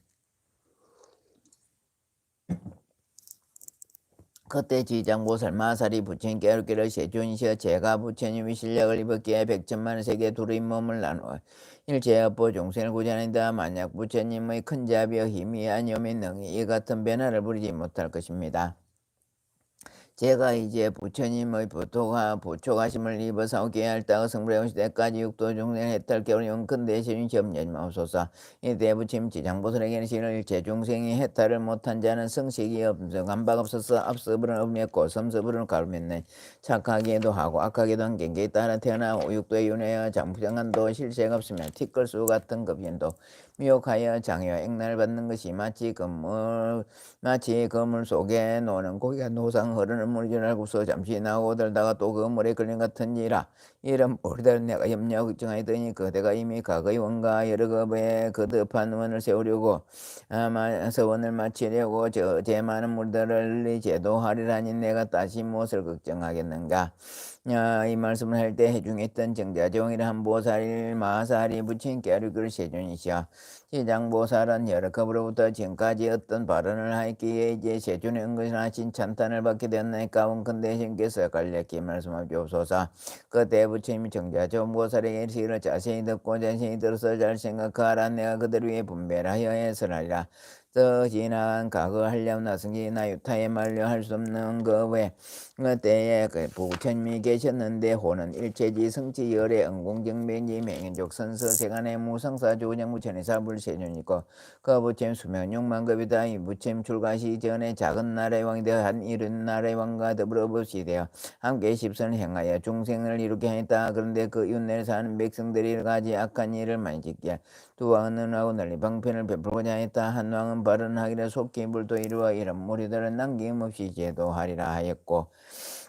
Speaker 2: 그때 지장보살 마살이 부처님께 이르기를 세존이시여 제가 부처님의 실력을 입었기에 백천만의 세계 둘의 몸을 나누어 일제업보 중생을 구제하는다. 만약 부처님의 큰 자비와 힘이 아니오면 능히 이 같은 변화를 부리지 못할 것입니다. 제가 이제 부처님의 부촉하심을 입어서 오게 할다가 성불에 오실 때까지 육도 중생을 해탈케 어려운 큰 대신이 점령이 마옵소서. 이때 부처님 지장보살에게는 신을 제중생이 해탈을 못한 자는 성식이 없음 바 없어서 앞서부른 업냈고 섬서부른 가르쳤네. 착하게도 하고 악하게도 한 경계에 따라 태어나 육도에 윤회하여 장부장한도 실세가 없으면 티끌수 같은 급인도 미혹하여 장애와 액날을 받는 것이 마치 그물 속에 노는 고기가 노상 흐르는 물인 줄 알고서 잠시 나오고 들다가 또 그 물에 걸린 같은지라. 이런 모르다는 내가 염려 걱정하였더니 그대가 이미 과거의 원과 여러 급의 거듭한 원을 세우려고 서원을 마치려고 제 많은 물들을 제도하리라니 내가 다시 무엇을 걱정하겠는가. 이 말씀을 할 때 해중했던 정자종이라 한 보살 마살이 붙인 깨르글 세존이시여. 시장보살은 여러 급으로부터 지금까지 어떤 발언을 하였기에 이제 세존의 은근이나 진찬탄을 받게 되었나이까. 원컨대 신께서 간략히 말씀하옵소서. 그때 부처님이 정자종보살에게 시를 자세히 듣고 자신이 들어서 잘 생각하라. 내가 그들 위해 분별하여 해설하리라. 더 지난 과거 한량 나승기나 유타에 말려 할 수 없는 그 외 그때에 그 부처님이 계셨는데 호는 일체지 성지 열의 응공정변지 맹인족 선서 세간의 무상사 조정부처의 사불세존이고 그 부처님 수명 6만급이다. 이 부처님 출가시 전에 작은 나라의 왕이 되어 한 이른 나라의 왕과 더불어 법시 되어 함께 십선을 행하여 중생을 이루게 하였다. 그런데 그 이웃내에 사는 백성들이 가지 악한 일을 많이 짓기에 두 왕은 하고 널리 방편을 베풀고자 했다. 한 왕은 발언하기를 속히 불도 이루어 이런 무리들을 남김없이 제도하리라 하였고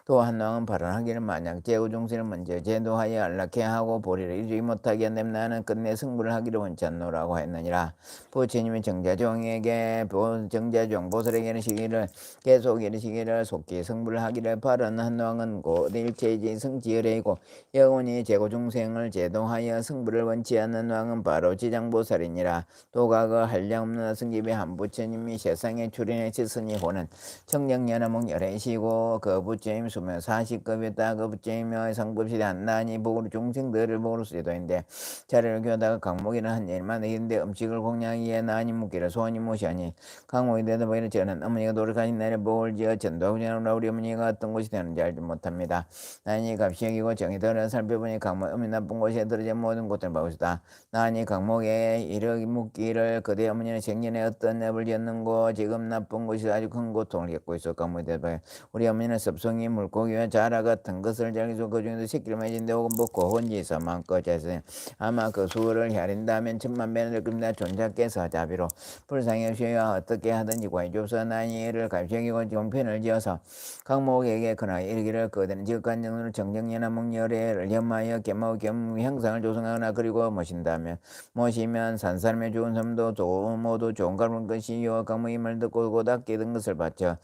Speaker 2: 또 한 왕은 발언하기를 만약 제후종생을 먼저 제도하여 안락해 하고 보리를 이루지 못하게 한다면 나는 끝내 승부를 하기를 원치 않노라고 했느니라. 부처님이 정자종에게 정자종 보살에게는 시기를 계속 이르시기를 속히 승부를 하기를 바라는 한 왕은 곧 일체지 성지열이고 영원히 제고중생을 제도하여 승부를 원치 않는 왕은 바로 지장보살이니라. 또 과거 한량없는 승집의 한 부처님이 세상에 출현하셨으니 호는 청정연화목 열애시고 그 부처님 수명 40급이었다. 그 부처님의 성법시대 한나니 복으로 중생들을 복으로 쓰도인데 자리를 교다가 강목이라는 한 일만 이긴데 음식을 공양하기에 나니 묻기를 소원이 무시하니 강목이 대답하기를 저는 어머니가 노력하신 날에 복을 지어 전도하고자 하노라. 우리 어머니가 어떤 곳이 되는지 알지 못합니다. 나니 값이 여기고 정이 들어 살펴보니 강목 어머니 나쁜 곳에 들어져 모든 곳을 봐오시다. 나니 강목에 이르기 묻기를 그대 어머니는 생전에 어떤 앱을 지었는고 지금 나쁜 곳이 아주 큰 고통을 겪고 있어. 강목이 대답하여 우리 어머니는 섭송이 물고기와 자라 같은 것을 잘기서 그 중에도 새끼를 맺은데 혹은 먹고 혼지서 마음껏 자서 아마 그 수를 헤아린다면 천만 배는 겁니다. 존자께서 자비로 불상의 쉬어야 어떻게 하든지 구해줘서 나니 이를 갑자기고 종편을 지어서 강목에게 그나 이르기를 그대는 지극한 정으로 정정연한 목열애를 염하여 겸하고 겸 형상을 조성하거나 그리고 모시면 산사람의 좋은 삶도 모두 좋은 값을 것이요. 강목이 말 듣고 고답게 든 것을 바쳐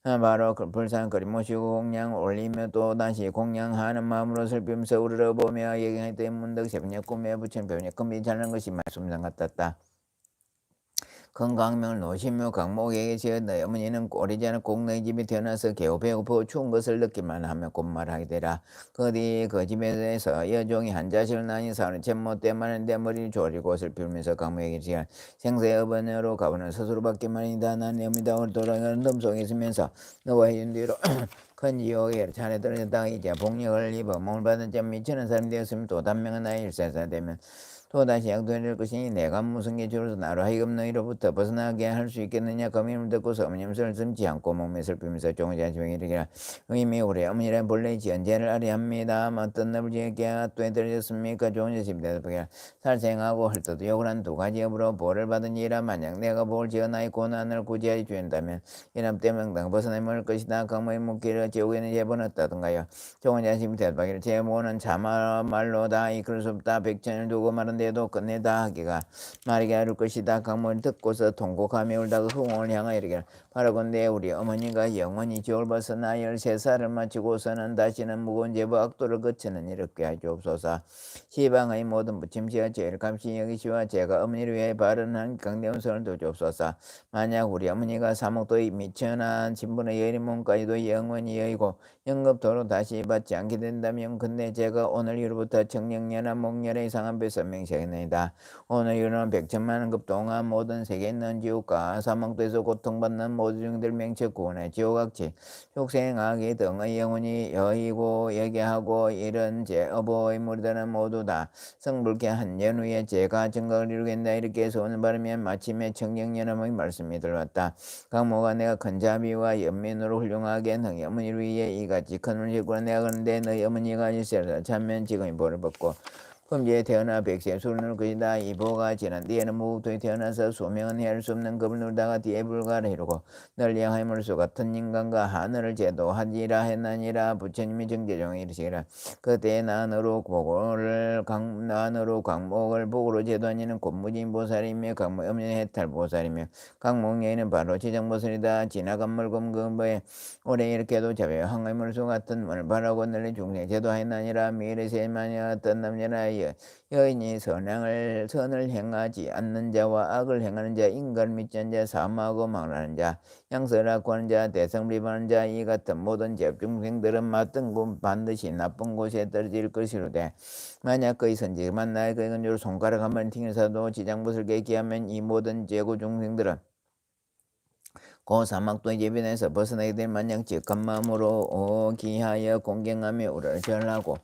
Speaker 2: 바로 그 불쌍한 그림 모시고 공양 올리며 또 다시 공양하는 마음으로 슬피면서 우러러보며 예경했더니 문득 새벽녘 꿈에 부처님 배우니 금이 자는 것이 말씀상 같았다. 큰 광명을 놓으시며 강목에게 지어 너희 어머니는 꼬리지 않은 꼭 너희 집에 태어나서 개고 배고프고 추운 것을 느끼만 하며 곧말하게 되라. 그 뒤 그 집에서 여종이 한 자식을 낳으니 사는 잼못 때만인데 머리를 조리고 옷을 비우면서 강목에게 지어 생사의 어머니로 가보는 스스로 받기만 이다. 난 내 어머니다 오늘 돌아가는 덤 속에 있으면서 너와 해준 뒤로 큰 지옥에 잔에 떨어졌다가 이제 복력을 입어 몸을 받은 점 미치는 사람이 되었으면 또 단명한 나의 일세사 되면 또다시 양도될 것이니 내가 무슨 게 주로서 나로 하여금 너희로부터 벗어나게 할 수 있겠느냐. 그 말을 듣고서 어머님 손을 숨지 않고 몸에 슬피면서 종자 지명이 이르기라. 의미 우리 어머니란 본래 지연제를 아리합니다. 어떤 납을 지었기에 핫도에 들어졌습니까. 종자 집 대답하기라. 살생하고 헐떡도 욕을 한 두 가지 업으로 보를 받으니라. 만약 내가 복을 지어 나의 고난을 구제하여 주인다면 이남 때문에 당 벗어나 먹을 것이다. 강모의 묻기를 지옥에는 제본 없다던가요. 종자 집 대답하기를 제 모는 참말로 다 이끌 수 없다. 백천을 두고 말은 데도 끝내다 하기가 말하게 할 것이다. 강모를 듣고서 통곡하며 울다가 흥원을 향하여 이르기를 바라건대 우리 어머니가 영원히 지옥을 벗어나 13살을 마치고서는 다시는 무거운 죄와 악도를 거치는 일을 꾀 하시옵소서. 시방의 모든 부침씨와 제일 감시 여기시와 제가 어머니를 위해 바른한 강대운 선을 도주옵소서. 만약 우리 어머니가 사목도의 미천한 신분의 여인 몸까지도 영원히 여의고 영급도로 다시 받지 않게 된다면 근데 제가 오늘 이후부터 청령연한 목열의 이상한 배 선명시하겠나이다. 오늘 이후로는 100천만 급 동안 모든 세계에 있는 지옥과 사망도에서 고통받는 모든 중들 명체 구원의 지옥악취 흉생악이 등의 영혼이 여의고 예계하고 이런 제어보의 무리들은 모두 다 성불케 한 연후에 제가 증거를 이루겠다. 이렇게 소원을 바르면 마침에 청령연함의 말씀이 들어왔다. 강모가 내가 큰 자비와 연민으로 훌륭하게 너희 어머니를 위해 이같이 큰 운을 지구나 내가 그런데 너희 어머니가 일세를 참면 지금이 벌을 받고 범죄에 태어나 백세 수를 누를 것이다. 이 보가 지난 뒤에는 무국토에 태어나서 수명은 헤아릴 수 없는 겁을 누르다가 뒤에 불가를 이루고 널리 하물수 같은 인간과 하늘을 제도하지라 했나니라. 부처님이 정제종에 이르시기라. 그때 나으로 광목을 복으로 제도하니는 곤무진 보살이며 광목 없는 해탈 보살이며 광목여인은 바로 지정보살이다. 지나간 물금금보에 오래 이렇게도 자배 황해물수 같은 문을 바라고 널리 중생 제도하였나니라. 미래세만이 어떤 남녀나 여인이 선을 행하지 않는 자와 악을 행하는 자, 인간을 믿지 않는 자, 사모하고 망라는 자, 양설하고 하는 자, 대성비하는 자, 이 같은 모든 죄중생들은 맞든 곳 반드시 나쁜 곳에 떨어질 것이로되 만약 그의 선지만 나의 그의 근조로 손가락 한 번 튕겨서도 지장못을 깨기하면 이 모든 죄고 중생들은 고 사막도의 예비에서 벗어나게 될 마냥 직한 마음으로 기하여 공경하며 우를 절하고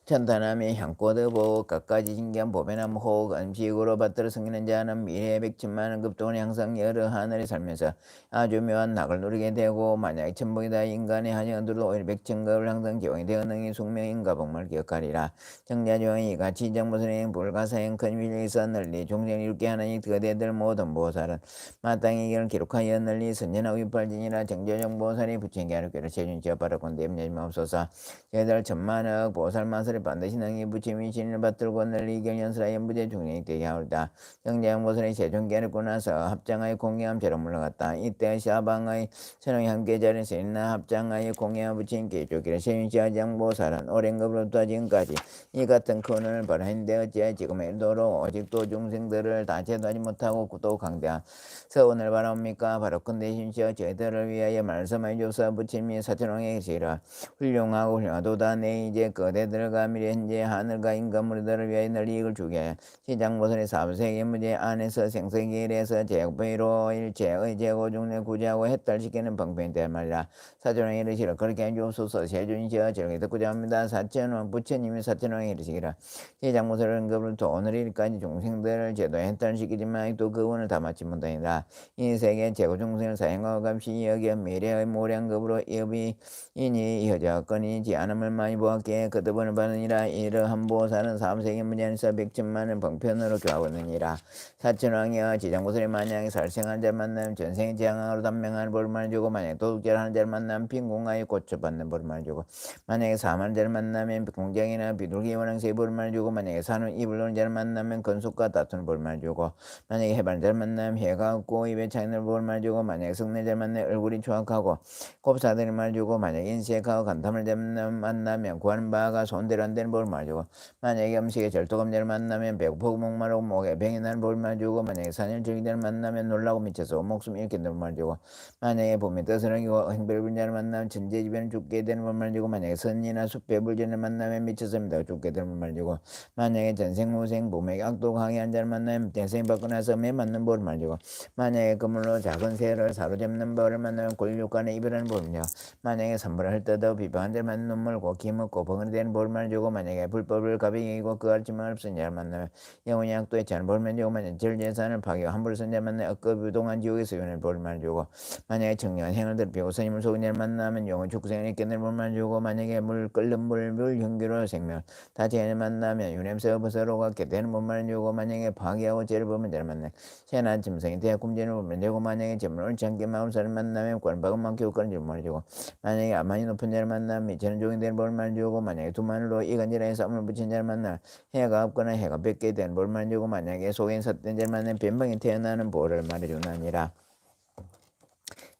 Speaker 2: 천탄함에 향꽃의 갖가지 신기한 보배나무 호흡 음식으로 받들어 섬기는 자는 미래의 100천만원 급동을 항상 여러 하늘에 살면서 아주 묘한 낙을 누리게 되고 만약에 천복이다 인간의 한영들도 오히려 100천급을 항상 기원이 되어 능히 숙명인가 복을 기억하리라. 정자조항이 이같이 정보선행 불가사행 큰 위력에서 널리 종생을 이롭게 하나니 그대들 모든 보살은 마땅히 이걸 기록하여 널리 선전하고 이빨지니라. 정조정보살이 부처님께 하루께를 세준지어 바라건대 염려심없소서. 제들 천만억 보살만설이 반드시 능히 부처님이 진리를 받들고 널리 경연설하여 무제 중생이 되게 하오리다. 정자양보살이 세종계를 꾸나서 합장하여 공양함 제로 물러갔다. 이때 샤방의 천왕이 함께 자리에서 있나 합장하여 공양함 부처님께 조기를 세준지하장보살은 오랜급으로부터 지금까지 이 같은 큰 은을 벌하는데 어찌하여 지금의 일도로 오직도 중생들을 다 제도하지 못하고 또 강대한 서원을 바라옵니까? 바로컨대 심시어 저희들을 위하여 말씀하여 주사 부처님이 사천왕에 계시라. 훌륭하고 훌륭하도다. 내 이제 그대들과 미래 현재 하늘과 인간무리들을 위하여 널리 이익을 주게 하여 시장보살의 사부세계 무제 안에서 생세계일에서 제국배로 일체의 제고중내 구제하고 해탈시키는 방편이 될 말이라. 사천왕에 이르시라. 그렇게 해주옵소서. 세준시여 저렇게 듣고자 합니다. 사천왕 부처님이 사천왕에 이르시기라. 시장보살을 언급을 또 오늘 일까지 중생들을 제도에 해탈시키지만 또 그분을 다 맞지 못하니라. 이 세계 제고중생을 사행하고 감시 여기어 미래의 모량급으로 이업이 이니 이허자건이지 않음을 많이 보았기에 그득을 받으니라. 이러한 보살은 사무세계 무제한에서 100천만을 방편으로 교하거느니라. 사천왕이여 지장보살이 만약에 살생한 자를 만나면 전생의 재앙으로 단명하는 벌을 많이 주고 만약에 도둑질을 하는 자를 만나면 빈공하여 고쳐받는 벌을 많이 주고 만약에 사망한 자를 만나면 공장이나 비둘기 원앙새의 벌을 많이 주고 만약에 산을 입을 놓은 자를 만나면 건숙과 다투는 벌을 많이 주고 만약에 해바른 자를 만나면 해가 없고 입에 차이는 벌을 많이 주고 만약에 성내 자를 만나면 얼굴이 추악하고 곱사들이 말을 주고 만약에 인색하고 간탐을 만나면 구하는 바가 손대로 안 되는 벌을 말주고 만약에 음식에 절도감자를 만나면 배고프고 목마르고 목에 병이 나는 벌을 말주고 만약에 산일 즐기자를 만나면 놀라고 미쳐서 목숨 잃게 되는 벌을 말주고 만약에 봄에 뜻을 어기고 행배를 부린 자를 만나면 천재지변을 죽게 되는 벌을 말주고 만약에 선이나 숲에 불전을 만나면 미쳐서 죽게 되는 벌을 말주고 만약에 전생후생 봄에 악도 강의한 자를 만나면 대생 받고 나서 매 맞는 벌을 말주고 만약에 그물로 작은 새를 사로잡는 벌을 만나면 골육간에 이별하는 벌이며 만약에 선물을 할 때도 비방한 자를 만나면 눈물고 기먹고 벙어리 되는 벌을 말주고 만약에 불법을 가볍게 이기고 그 가르침을 없은 자를 만나면 영원히 악도에 차는 벌을 말주고 만약에 절제산을 파괴하고 함부로 쓴 자를 만나면 억겁유동한 지옥에서 유연할 벌을 말주고 만약에 청량한 행을 들피고 스님을 속은 자를 만나면 영원 축생을 잊게 되는 벌을 말주고 만약에 물 끓는 물 형기로 생명 다치는 만나면 유냄새가 벗어로 갖게 되는 벌을 말주고 만약에 파괴하고 죄를 범한 자를 만나면 새나 짐승이 대학 꿈전을 보면 되고 만약에 점을 옳지 않게 마음사를 만나면 권박은 많게 그런 줄 말주고 만약에 아만이 높은 자를 만나면 미치는 종이 되는 벌을 말주고 만약에 두만으로 이간질하여 싸움을 붙인 자를 만나면 해가 없거나 해가 뺏게 되는 벌을 말주고 만약에 속인 삿된 자를 만나면 변방이 태어나는 벌을 말해주나니라.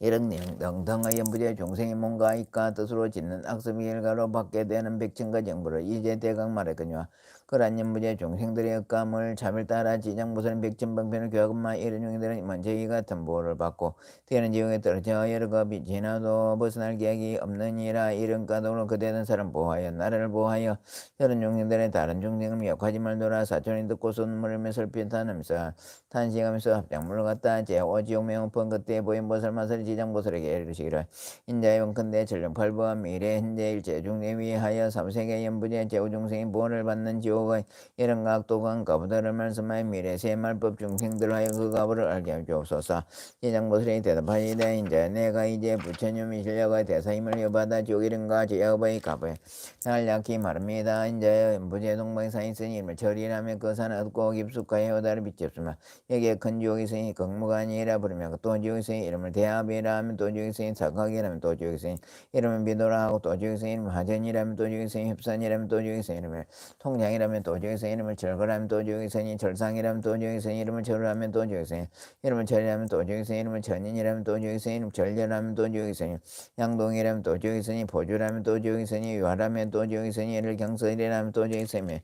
Speaker 2: 이런 등등의 연부제 중생이 뭔가 이까 뜻으로 짓는 악습의 결과로 받게 되는 백천가 정보를 이제 대강 말했거니와 그러한 연부제 중생들의 억감을 참을 따라 지장보살은 백천방편을 교하건마 이런 중생들은 먼저 이 같은 보호를 받고 되는 지옥에 떨어져 여러 겁이 지나도 벗어날 계획이 없느니라. 이런 까닭으로 그대는 사람 보호하여 나라를 보호하여 다른 중생들의 다른 중생을 미혹하지 말도라. 사촌이 듣고서 눈물을 매설피하면서 탄식하면서 합장물을 갖다 제오지옥 매운펀 그때 보인 보살마살이 지장보살에게 이르시기를 인자의 원컨대 전령팔부와 미래 현재 일체 중생 위하여 삼세계 연부제 제오중생이 보호를 받는 지옥 지옥의 이런 각도간 가부들을 말씀하여 미래 세말법 중생들 하여 그 가부를 알게 하여 주옵소서. 지장보살이 대답하시되 이제 내가 이제 부처님이 실력의 대사임을 여받아 지옥이른가 지역의 가부에 날 약히 말합니다. 이제 무제동방에 산 있으니 이름을 절이라며 그 산을 얻고 깊숙하여 여다를 비쳤으며 여기에 큰 지옥이 있으니 극무가 아니라 부르며 또 지옥이 있으니 이름을 대합이라 하면 또 지옥이 있으니 사각이라면 또 지옥이 있으니 이름은 비도라 하고 또 지옥이 있으니 이름을 하전이라면 또 지옥이 있으니 협산이라면 또 지옥이 있으니 이름을 통장이라면 또 지옥이 있으니 이름을 절거라면 또 지옥이 있으니 절상이라면 또 지옥이 있으니 이름을 절하면 또 지옥이 있으니 이름을 절이라면 또 지옥이 있으니 이름을 전인이라면 또 지옥이 있으니 이름을 절려라면 또 지옥이 있으니 양동이라면 또 지옥이 있으니 보주라면 또 지옥이 있으니 유화라면 또 지옥이 있으니 이를 경설이라면 또 지옥이 있으니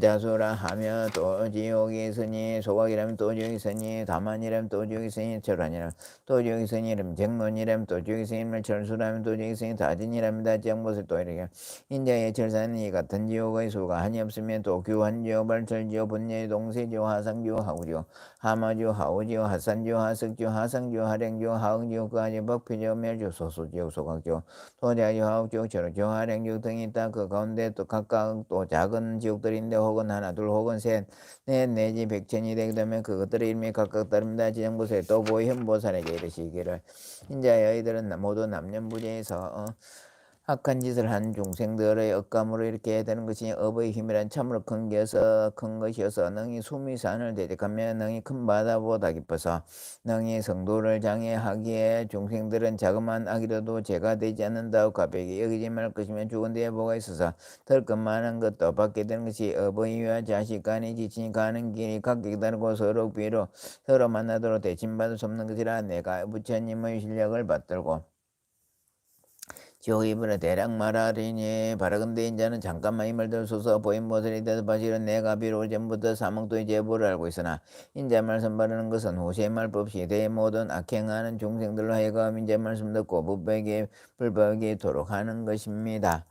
Speaker 2: 자수라 하며 또 지옥이 있으니 소각이라면 또 지옥이 있으니 다만이라면 또 지옥이 있으니 절환이라면 또 지옥이 있으니 이름 정론이라면 또 지옥이 있으니 이름을 절수라면 또 지옥이 있으니 다진이라면 다지양못을 또 이르게 인자의 절사는 이 같은 지옥의 수가 한이 없으면 또 규환지옥 발철지옥 분야의 동세지옥 하상지옥 하우지옥 하마지옥 하우지옥 하산지옥 하석지옥 하상지옥 하랭지옥 하응지옥 그아지 법피지옥 멸지옥 소수지옥 소각지옥 도자지옥 하욱지옥 절호지옥 하랭지옥 등이 있다. 그 가운데 또 각각 또 작은 지옥들인데 혹은 하나 둘 혹은 셋 넷 내지 백천이 되게 되면 그것들의 이름이 각각 다릅니다. 지정보살이 또 보현보살에게 이르시기를 인자 여의들은 모두 남녀무제에서 악한 짓을 한 중생들의 억감으로 이렇게 되는 것이 업의 힘이란 참으로 큰 것이어서 능히 숨이 산을 대적하며 능히 큰 바다보다 깊어서 능히 성도를 장애하기에 중생들은 자그마한 악이라도 죄가 되지 않는다고 가볍게 여기지 말 것이며 죽은 뒤에 뭐가 있어서 덜 것만한 것도 받게 되는 것이 어버이와 자식 간이 지치니 가는 길이 각기 다르고 서로 비로 서로 만나도록 대침받을 수 없는 것이라 내가 부처님의 실력을 받들고 지옥이불에 대략 말하리니 바라건대 인자는 잠깐만 힘을 들소서 보인보살이 대답하시는 내가 비록 전부터 사목도의 제보를 알고 있으나 인자 말씀 바르는 것은 후세 말법 시대의 모든 악행하는 중생들로 하여금 인자 말씀 듣고 불법에게 이토록 하는 것입니다.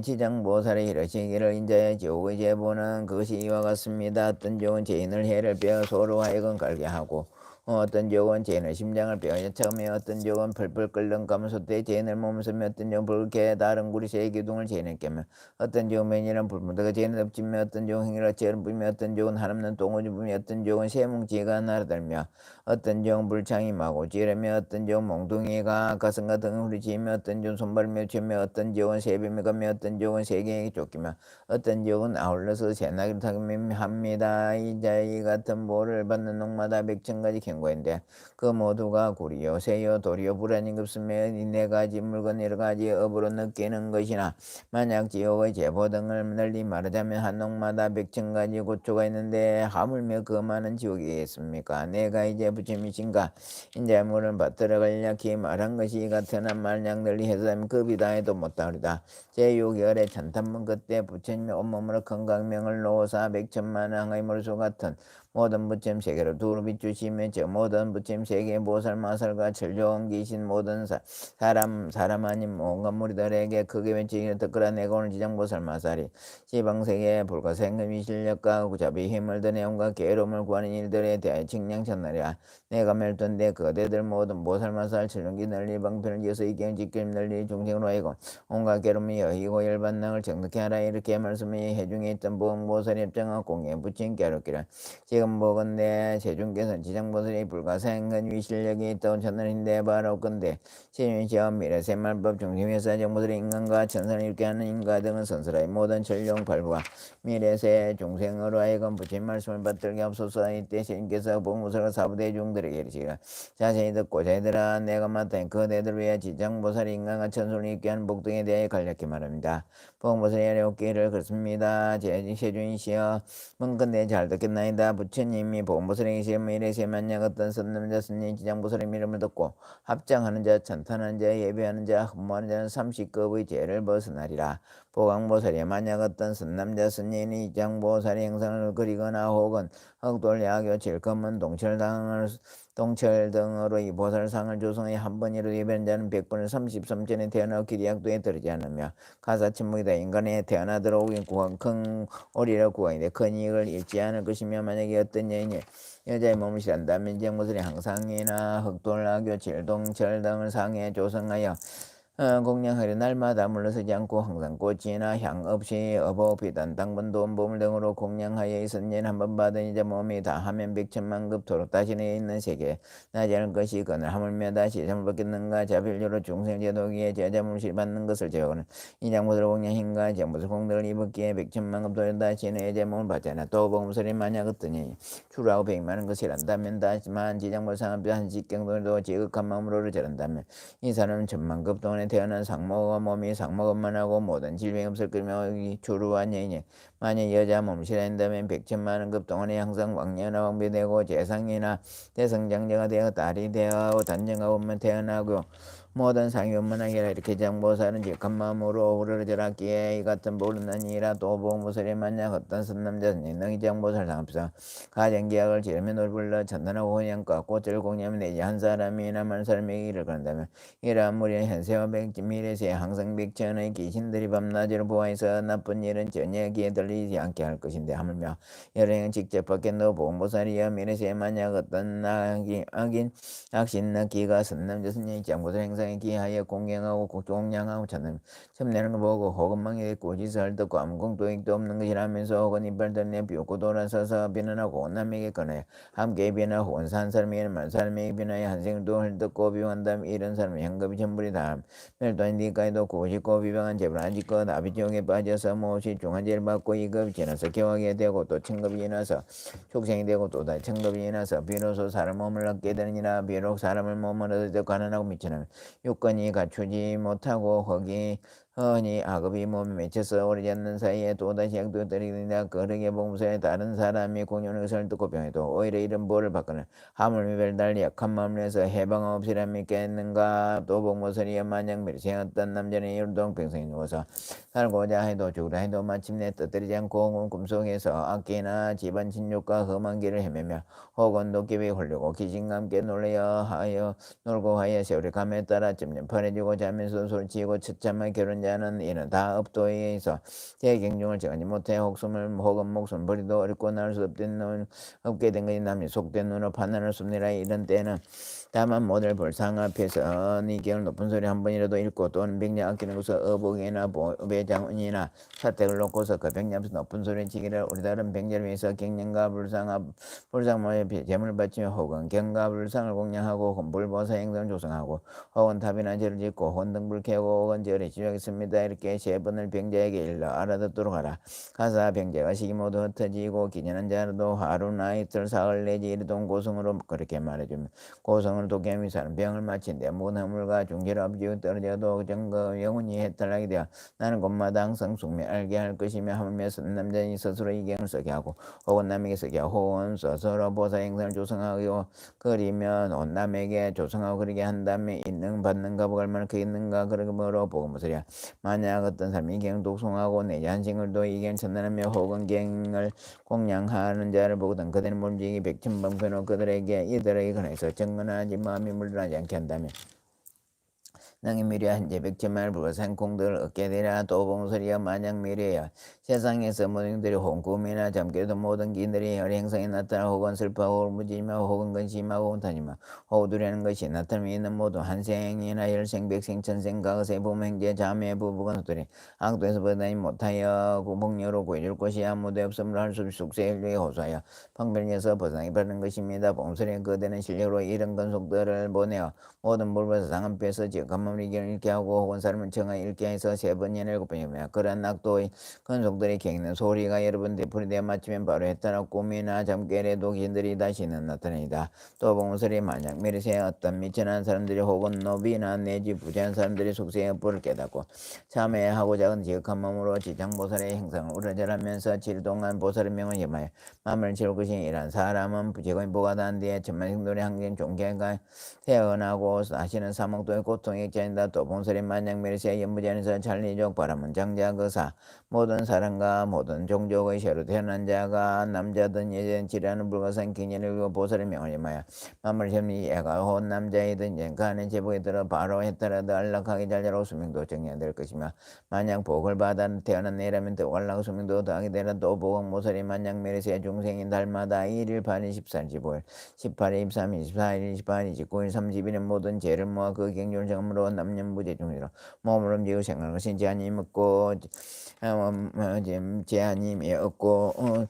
Speaker 2: 지장보살이 이르시기를 인자의 지옥의 제보는 그것이 이와 같습니다. 어떤 지옥은 죄인을 해를 빼어 소로 하여금 갈게 하고 어떤 지옥은 죄인의 심장을 빼어 처음에 어떤 지옥은 펄펄 끓는 가면솥에 죄인을 몸으며 어떤 지옥은 붉게 다른 구리새의 기둥을 죄인을 깨며 어떤 지옥은 맨이란 불문대가 죄인을 덮치며 어떤 지옥은 행위라 죄를 부며 어떤 지옥은 한없는 똥오지 부며 어떤 지옥은 새뭉치가 날아들며 어떤 지옥은 불창이 마고 찌르며 어떤 지옥은 몽둥이가 가슴과 등을 후리치며 어떤 지옥은 손발며 치며 어떤 지옥은 새뱀이 가며 어떤 지옥은 새개에게 쫓기며 어떤 지옥은 아울러서 새나기를 타기며 합니다. 이 같은 보를 받는 옥마다 100,000가지 경고인데 그 모두가 구리요 새요 도리요 불안이 급수며 이 네 가지 물건 여러 가지 업으로 느끼는 것이나 만약 지옥의 제보 등을 널리 말하자면 한 옥마다 100,000가지 고초가 있는데 하물며 그 많은 지옥이 있습니까? 내가 이제 부처님이신가 인자 물을 받들어 간략히 말한 것이 같으나 만약 널리 해서면 급이다 해도 못하리다. 제6열의 찬탄문 그때 부처님의 온몸으로 건강명을 놓으사 100,000만 항의 물수 같은 모든 부처님 세계로 두루 비추시며 저 모든 부처님 세계 보살마살과 천룡 귀신 모든 사람 아닌 온갖 무리들에게 크게 외치기를 듣거라. 내가 오늘 지장보살마살이 시방세계 불가생금이 실력과 구잡이 힘을 드네 온갖 괴로움을 구하는 일들에 대하여 칭량천하리라. 내가 멸둔데 그대들 모든 보살마살 천룡기 널리 방편을 지어서 이경 직결 널리 중생으로 하여금 온갖 괴로움이 여의고 열반능을 정득해 하라. 이렇게 말씀이 해중에 있던 보험보살이 입장한 공에 부처님께 하였기를 지금 보건대 세중께서는 지장보살이 불가생근 위실력이 있다고 전하는데 바라옵건대 시윤시험 미래세말법 중심회사 정보살이 인간과 천선을 이롭게 하는 인가 등은 선설하여 모든 전령 발부가 미래세 중생으로 하여금 부처님 말씀을 받들게 없소서. 이때 시인께서 보험보살과 사부대 중들에게 이르시기를 자세히 듣고 자기들아 내가 맡은 그 대들 위해 지장보살이 인간과 천선을 이롭게 하는 복등에 대해 간략히 말합니다. 보험보살이 아래옵기를 그렇습니다. 세준이시여 먼건대 잘 듣겠나이다. 부처님이 보험보살에게 시험 미래세 만약 어떤 선남자 스님 지장보살의 이름을 듣고 합장하는 자 찬탄하는 자 예배하는 자 흠모하는 자는 30급의 죄를 벗어나리라. 보강보살이 만약 어떤 선남자 스님이 지장보살의 형상을 그리거나 혹은 흑돌 야교 질검은 동철 등으로 이 보살상을 조성해 한 번이라도 예배하는 자는 100번을 33전에 태어나 기리약도에 들지 않으며 가사침묵이다. 인간에 태어나 들어오긴 큰 오리라 구하인데 큰 이익을 잃지 않을 것이며 만약에 어떤 여인이 여자의 몸을 싫어한다면 지장보살이 항상이나 흑돌 야교 질동철 등을 상해 조성하여 공양하리 날마다 물러서지 않고 항상 꽃이나 향 없이 어보 비단 당분 돈 보물 등으로 공양하여 있은 한번 받은 이제 몸이 다 하면 백천만급토록 다시는 있는 세계 나지 않을 것이 그늘 하물며 다시 잠을 받겠는가 자필료로 중생제도기에 제자물실 받는 것을 제거는 이장무들 공양hin과 제무들 공들을 입었기에 백천만급토록 다시는 이제 몸을 받잖아 또 보물소리 만약 어떠니 주라고 백만한 것이란다면 다시만 지장물상합 한 직경들도 지극한 마음으로를 저런다면 이 사람은 천만급 동안에 태어난 상모가 몸이 상모급만 하고 모든 질병이 없을 거며 주루한 여인이 만약 여자 몸실이 된다면 백천만급 동안에 항상 왕녀나 왕비되고 재상이나 대성장자가 되어 딸이 되어 단정하고만 태어나고 모든 상이 원만하게 이렇게 장보살은 직한 마음으로 우러러져라기에 이 같은 모르느니라 또 보무설에 만약 어떤 선남자니 능히 장보살 상합사 가정계약을 지르며 놀불러 천단하고 혼양과 꽃을 공유하면 내지 한 사람이나 만 사람에게 이를 그런다면 이러한 무리는 현세와 미래세 항상 백천의 귀신들이 밤낮으로 보아해서 나쁜 일은 전혀 귀에 들리지 않게 할 것인데 하물며 여러행은 직접 밖에 너 보무살이여 미래세 만약 어떤 악신 기가 선남자 선녀의 장보살 행상에 기하여 공경하고 공양하고 찾는 첨내는 거 보고 혹은 망에 고지설 듣고 아무 공도익도 없는 것이라면서 혹은 이빨 들내 비웃고 돌아서서 비난하고 남에게 꺼내 함께 비난하고 혹은 산 사람에게는 만 사람에게 비난하여 한생도 헐뜯고 비방한다면 이런 사람은 현급이 전부리 다음 멸도한 니까지도 고식고 비방한 죄를 안짓고 나비지옥에 빠져서 몹시 중한 죄를 받고 이급이 지나서 개화하게 되고 또 천급이 지나서 축생이 되고 또 다시 천급이 지나서 비로소 사람 몸을 얻게 되느니라 비록 사람을 몸을 얻어 가난하고 미치는 요건이 갖추지 못하고 허니 악업이 몸에 맺혀서 오르지 않는 사이에 또다시 약도들이니라 그러게 보무서에 다른 사람이 공연의 것을 듣고 병해도 오히려 이런 벌을 받거나 하물며 별달리 약한 마음을 해서 해방 없이라 믿겠는가 또 보무서리여 만약 멸시했던 남자는 율동 평생에 누워서 살고자 해도 죽으라 해도 마침내 떠들이지 않고 꿈속에서 악기나 집안 진욕과 험한 길을 헤매며 혹은 도깨비에 홀리고 귀신과 함께 놀고 하여 세월이 감에 따라 점점 편해지고 자면서 소리치고 처참한 결혼자는 이는 다 업도에서 대경중을 정하지 못해 혹숨을 혹은 목숨 버리도 어렵고 나올 수 없게 된 것이 남이 속된 눈으로 판단할 수 없느라 이런 때는 다만 모델 볼상 앞에서 니경을 높은 소리 한 번이라도 읽고 또는 백냐 아끼는 것을 어복이나 배장운이나 사택을 놓고서 그 백냐 앞에서 높은 소리 치기를 우리 다른 백냐를 위해서 경량과 불상모에 재물을 바치며 혹은 경과 불상을 공양하고 혹은 불보사 행성을 조성하고 혹은 탑이나 절을 짓고 혹은 등불 켜고 혹은 절에 지정했습니다. 이렇게 세 번을 병자에게 일러 알아듣도록 하라. 가사 병자가 시기 모두 흩어지고 기전한 자라도 하루나 이틀 사흘 내지 이르동 고성으로 그렇게 말해주면 고성으로 도깨미 사는 병을 마친데 모든 허물과 중지를 앞지고 떨어져도 정거 영원히 해탈하게 되어 나는 곳마다 항상 숙매 알게 할 것이며 하물며 선남자니 스스로 이경을 쓰게 하고 혹은 남에게 쓰게 하고 혹은 스스로 보사 행성을 조성하고 그리면 온 남에게 조성하고 그러게 한다면 있는 받는 값을 얼마나 그 있는가 그러므로 보고 무엇이랴 만약 어떤 사람이 이경을 독송하고 내지 한생을 도 이경을 천단하며 혹은 경을 공양하는 자를 보거든 그들은 몸지기 백천방편으로 그들에게 이들에게 관해서 정근하지 마음이 물들하지 않게 한다면 능히 미래 한제 백천만을 불어산 공덕을 얻게 되라. 또 봉설이여 만약 미래여 세상에서 모든 들이 홍꿈이나 잠깨도 모든 기들이 행성에 나타나 혹은 슬퍼하고 무지하고 혹은 근심하고 혼탄이며 혹 두려는 것이 나타남이 있는 모두 한생이나 열생 백생 천생 가거세 부행제 자매 부부가 소들이 악도에서 벗어나지 못하여 구복녀로 구해줄 것이 아무도 없음을 할 수 없이 숙세인류에 호소하여 방편에서 벗어나기 바라는 것입니다. 봉설의 그대는 실력으로 이런 건속들을 보내어 모든 물에서 상한 빼서 지금은 이견을 잃게 하고 혹은 사람을 정하 잃게 해서 세 번이나 일곱 번이며 그러한 낙도의 건속들이 갱는 소리가 여러분 되풀이 되어 마치면 바로 해따라 꿈이나 잠결에도 귀신들이 다시는 나타납니다. 또 봉설이 만약 미래세 어떤 미천한 사람들이 혹은 노비나 내지 부자한 사람들이 속세의 업보를 깨닫고 참회하고자 하는 지극한 마음으로 지장보살의 행상을 우러절하면서 7동안 보살의 명을 염하여 마음을 지울 것이 이란 사람은 부재고인 보가단 뒤에 천만생돌의 항진 종계가 태어나고 하시는 사목도의 고통의 액자인다. 또 봉설이 만약 멸시의 연무전에서 찰리족 바람은 장자 그사 모든 사람과 모든 종족의 새로 태어난 자가 남자든 여자든 지라는 불가산 기년을 위고 보살의 명을 임하여 만물 혐리 애가 혼 남자이든 연간의 제복에 들어 바로 해따라도 안락하게 잘 자라고 수명도 정해야 될 것이며 만약 복을 받아 태어난 애라면 또 안락 수명도 더하게 되라. 또 복은 모설이 만약 멸시의 중생인 달마다 1일 8일 14일 15일 18일 23일 24일 28일 29일 30일은 모든 죄를 모아 그 경륜을 정음으로 참말로 남념부재 중이라 몸을 움직이고 생각하는 것은 제한이 없고 제한임이 없고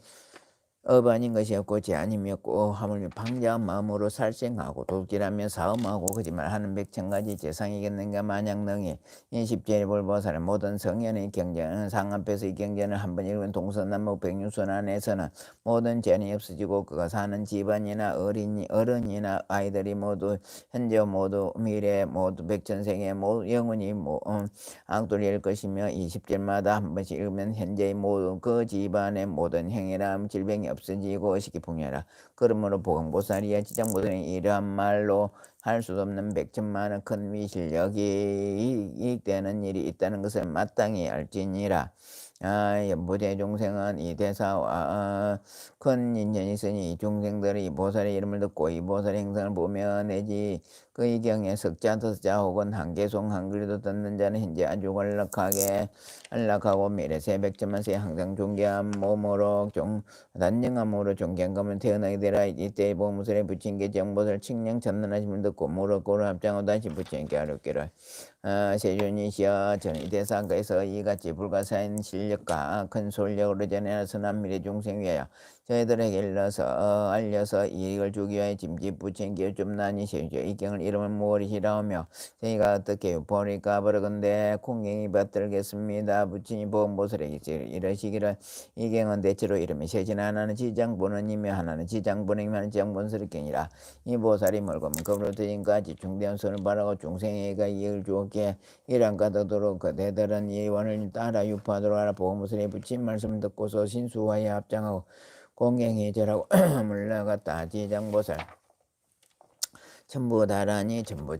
Speaker 2: 업 아닌 것이 없고 제한임이 없고 하물며 방자한 마음으로 살생하고 도둑질하며 사음하고 거짓말하는 백천가지 재상이겠는가 마냥 능히 인십제리볼 보살의 모든 성현의 경전은 상 앞에서 이 경전을 한번 읽은 동서남북 백유선 안에서는 모든 죄는 없어지고 그가 사는 집안이나 어른이나 아이들이 모두 현재 모두 미래 모두 백천생에 모두 영원히 앙돌일 것이며 20절마다 한 번씩 읽으면 현재의 모든 그 집안의 모든 행위람 질병이 없어지고 시기풍이라. 그러므로 보건보살이야 지장보살이 이러한 말로 할 수도 없는 백천만의 큰 위실력이 이익되는 일이 있다는 것을 마땅히 알지니라. 연부제 중생은 이 대사와 큰 인연이 있으니 이 중생들이 이 보살의 이름을 듣고 이 보살의 행성을 보며 내지 그의 경에 석자 더자 혹은 한개송 한글도 듣는 자는 현재 아주 안락하고 미래 새백천만세 항상 존귀한 몸으로 단정한 몸으로 존경감을 태어나게 되라. 이때 보무술에 붙인 게 정보를 칙령 전능하심을 듣고 무릎 꿇어 합장하고 다시 붙인 게 어렵기를. 세존이시여 전이 대상가에서 이같이 불가사한 실력과 큰 솔력으로 전해라. 선한 미래 중생 위하여 저희들에게 알려서 이익을 주기 위하여 짐짓 붙인 게 좀 나니 세우죠. 이 경을 이름을 무엇이라하며 저희가 어떻게 보니까 버러건대 공경이 받들겠습니다. 붙이니 보험보살에게 이러시기를 이 경은 대체로 이름이 셋이나 하나는 지장본원이며 하나는 지장본원이며 하나는 지장본설경이라. 이 보살이 멀고면 그로 드진까지 중대한 선을 바라고 중생에게 이익을 주었기에 이랑 가득도록 그대들은 이 원을 따라 유포하도록 하라. 보험보살이 붙인 말씀을 듣고서 신수하여 합장하고 공경히 절하고 물러갔다. 지장보살 첨부 다라니 첨부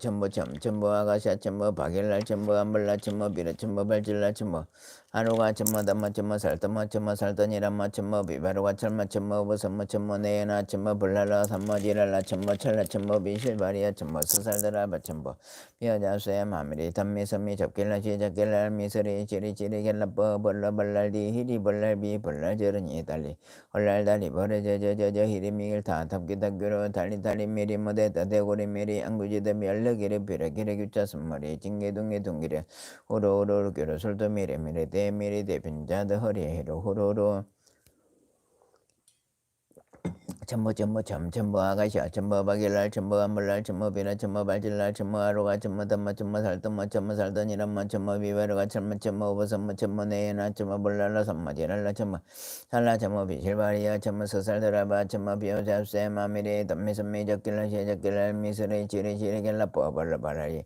Speaker 2: 아가샤 첨부 바겔날 첨부 안벌라 첨부 비라 첨부 발질라 첨부 하루가 첨부 담마 첨부 살더마 첨부 살더니란마 첨부 비바루가 철마 첨부 버섯마 첨부 네나 첨부 불랄라 삼마 지랄라 첨부 철라 첨부 비실바리야 첨부 스살더라바 첨부 비어자수야 마미리 담미섬미 접길라 시작길라 미서리 지리지리 겔라뻐 벌라벌랄디 히리 벌랄비 벌랄저르니 달리 헐랄달리 버려저저저저 히리미길 다 탑기답기로 달리 미리 무대 따대고 미리 안구지대 멸력이래 비라기래 규자 선머리 징계둥계 둥기래 호로호로 교로 술도 미래 대미리 대빈자드 허리해로 호로로 첨부 아가샤 첨부 바길날 첨부 안물날 첨부 비나 첨부 발질날 첨부 하루가 첨부 담마 첨부 살더니란마 첨부 비바르가 첨부 버섯마 첨부 네나 첨부 불랄라 삼마 지랄라 첨부 살라 첨부 비실바리야 첨부 서살더라바 첨부 비오잡세 마미리 담미선미 적길날 시적길날 미스리 지리지리 겔라 뽀벌라바라리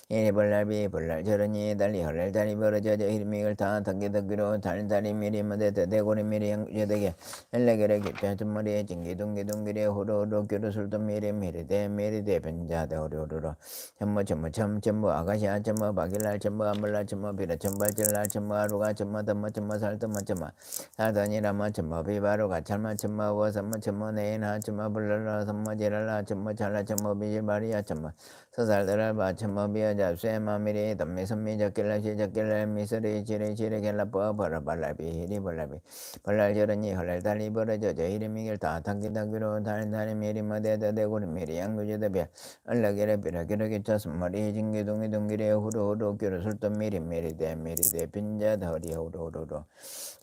Speaker 2: 이리 벌랄비 벌랄저러니 달리 헐랄다리 벌어져져 히리미글 다 덕기덕기로 달다리 미리 무대 대고리 미리 영주되게 헬레게레 깊자 tum머리에 징기둥기둥기래 호로호로 교로술도 미리대 변자대 호로호로 전부 아가시아 전부 바길날 전부 안물날 전부 비라 전발질날 전부 하루가 전부 덤마 전부 살덤마 전부 살더니라마 전부 비바루가 찰마 전부 워섬마 전부 네나 전부 불랄라 섬마 지랄라 전부 찰라 전부 비질바리야 전부 서살더랄바 전부 비어잡쇠 마미리 담미선미 적길라 시적길라 미스리 지리지리 겔라뻐 버러발라비 히리 벌라비 벌랄저러니 헐랄달리 벌어져져 이름이길 다 탕기탕기로 다른 미리 머대대대고리 미리 양구지대별 얼라기래 비라기래 차순머리 징기둥이 둥기래 후루후루 교로 술돈 미리대 빈자다 허리 후루후루로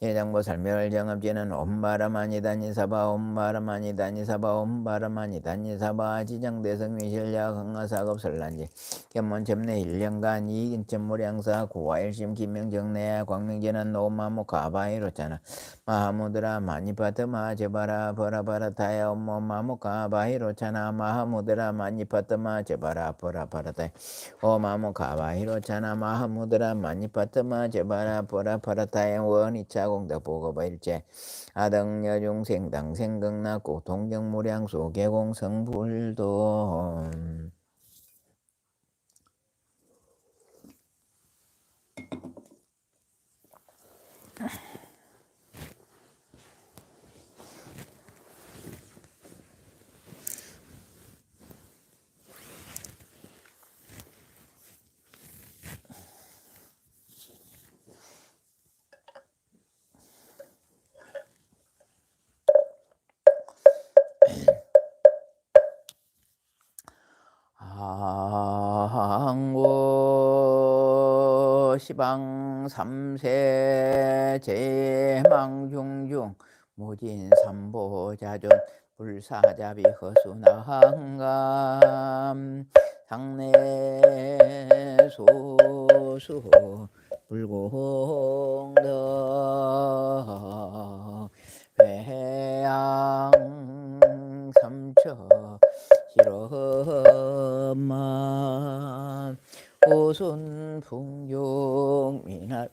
Speaker 2: 예장보살 멸정업지는 옴바라마니다니 사바 옴바라마니다니 사바 옴바라마니다니 사바 지정대성 위실야 강화사급 설란지 견문점내 일령간 이인천무량사 고와일심 김명정내 광명제는 노마모 가바이로잖아 마하무드라 마니파트 마제바라 버라바라타야 엄마무 가바이로잖아 마하무드라 마니파트 마제바라 버라바라타야 오마무 가바이로잖아 마하무드라 마니파트 마제바라 버라바라타야 원이차 공덕 보고바일제 아등여중생 당생극나고 동경무량소 개공성불도 시방 삼세 제망중중 무진 삼보자존 불사자비 허수나항감 상내소수 불공덕 회양 삼처 실험만 오순풍경 미나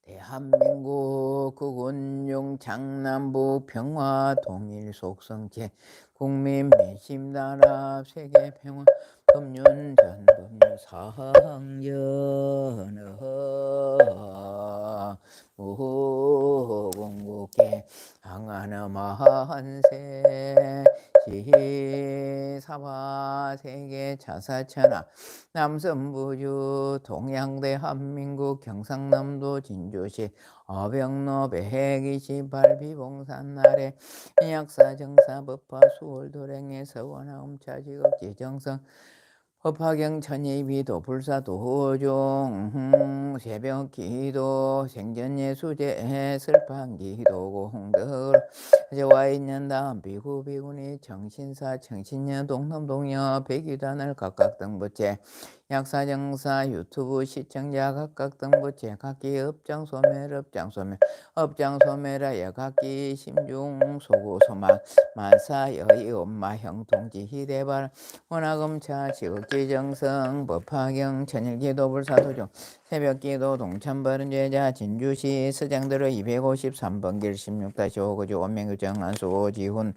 Speaker 2: 대한민국 국운용 장남북 평화 통일 속성체 국민 민심단합 세계평화 법륜 전법률 상전어 무공국계 항하는 만세 시사화 세계 자사천하 남선부주 동양대한민국 경상남도 진주시 어병로 128 비봉산 아래 약사정사 법화 수월도량의 서원하 음차지극 지정성 법화경 천이비도 불사도종 새벽기도 생전예수제 슬판기도 공덕을 와 있는 다음 비구비구니 정신사 정신녀 동남동녀 백유단을 각각 등부채 약사정사 유튜브 시청자 각각 등부채 각기 업장소매라 각기 심중 소구소망 만사여의 엄마 형통지 희대발 원화금차 지극지정성 법화경 천일기도 불사도종 새벽기도 동참바른 제자 진주시 서장대로 253번길 16-5구주 원명규정 안수 오지훈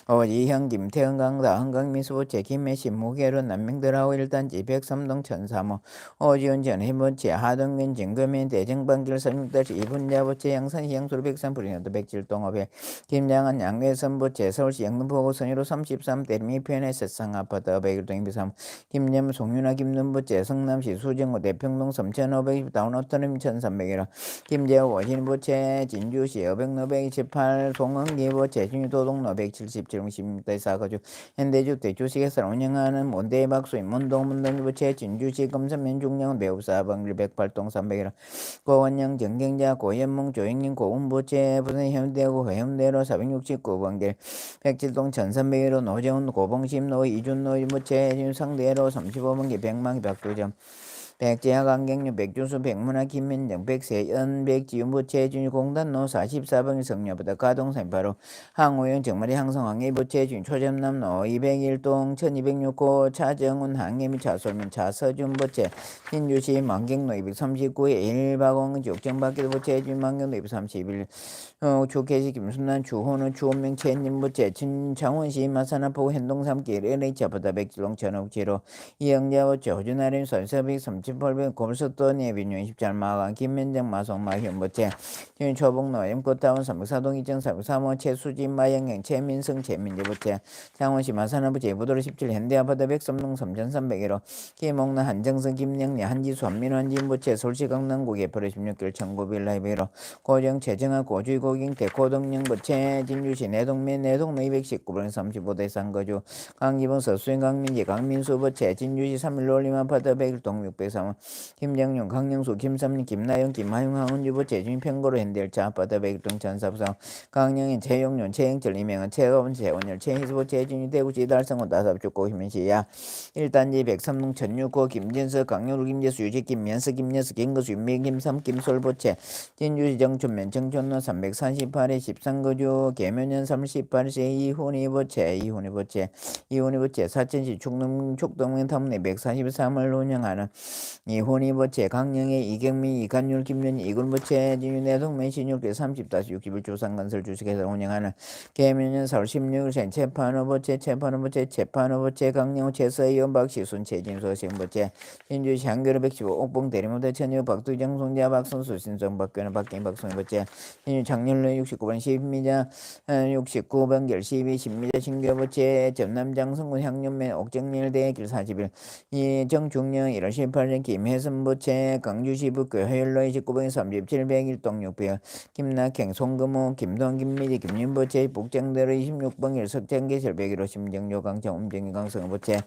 Speaker 2: 오지형 김태은 강다 한강미수부채 김해시 무계론 남명들하고 일단지 103동 천사모 오지훈 전해부채 하동면 증금인 대정방길 선육다시 이분자부채 양산시 양수로 103불이년도 백질동업에 김장한 양회선부채 서울시 영등포구 선유로 33 대미편의 세상아파트 101동 203 김념 송윤아 김눈부채 성남시 수정구 대평동 섬천 520 다운오토님 1300이라 김재호 원신부채 진주시 어백로 128 송흥기부채 진유도동로 177 16m 사거주 현대주택 주식회사 운영하는 몬대박수인 문동문동부채 진주시 금산면 중령 매우사방길 108동 300이라 고원영 정경자 고연몽 조영님 고운부채 부산 현대구 해운대로 469번길 107동 1300이로 노재훈 고봉심로 이준로 일부채 상대로 35번길 백망 박두점 백제하 강경유 백준수 백문화 김민정 백세연 백지윤부채 준공단로 44번 성녀부터 가동산 바로 항우영 정말이 항성항해 부채 초점남로 201동 1206호 차정훈 항해미 차솔민 차서준부채 신주시 만경로 239에 1박공 지옥정밖에도 부채 준만경로 231 주계시 김순난 주호는 주원명 채님부채 진창원시 마산하포 hen동삼길 LH보다 백질롱 전옥지로 이영자부채 호주나림 설서빅 3800 곰수돈 예빈유 20잘 마강 김면정 마송마 현부채 초봉로 엠코타운 304동 2.335 최수진 마영행 최민성 최민재부채 창원시 마산하부채 부도로 17 현대아파트 103동 3301호 김옥로 한정선 김영리 한지수 한민호 한진부채 서울시 강남구 예포로 16길 청구빌라이베로 고정 최정아 고주의 고경대 고동영부채 진주시 내동면 내동로 219번 35대 상거주 강기봉 서수인 강민지 강민수부채 진주시 3일 올림아파트 101동 603 김정윤 강영수 김삼린 김나영 김하용 항운주부채 진평고로 현대열차 아파트 101동 전사부상 강영인 최용윤 최영철 이명은 최가원 최원열 최희수부채 진주 대구시 달성원 다삽죽고 희민시야 1단지 103동 1006호 김진석 강영루 김재수 유직 김면서 김여수 김거수 윤미 김삼 김솔부채 진주시 정춘면 정촌로 348에 13거주 계면년 38세 이훈이부채 사천시 축동면 탐내 143을 운영하는 이훈이부채 강령의 이경미 이간율 김윤 이군부채 진유내동면 신육대 30-61 조상건설 주식회사 운영하는 계면년 4월 16일 재판호부채 강령 최서희원 박시순 최진수 생부채 진주시 한겨로 115 옥봉 대리모대 천유 박두정 송자 박선수 신성 박근혜 박경 박성부채 진주 장렬로 69번 시민자 69번결 12 신미자 신교부채 전남장 성군 향년면 옥정밀대 길 41 이정중령 1월 18일 김혜선부채 강주시 북교 화요일로 29번 37 101동 600 김낙행 송금호 김동 김미지 김윤부채 북장대로 26번 1석장계 절벽으로 심정료 강정 음정이 강성부채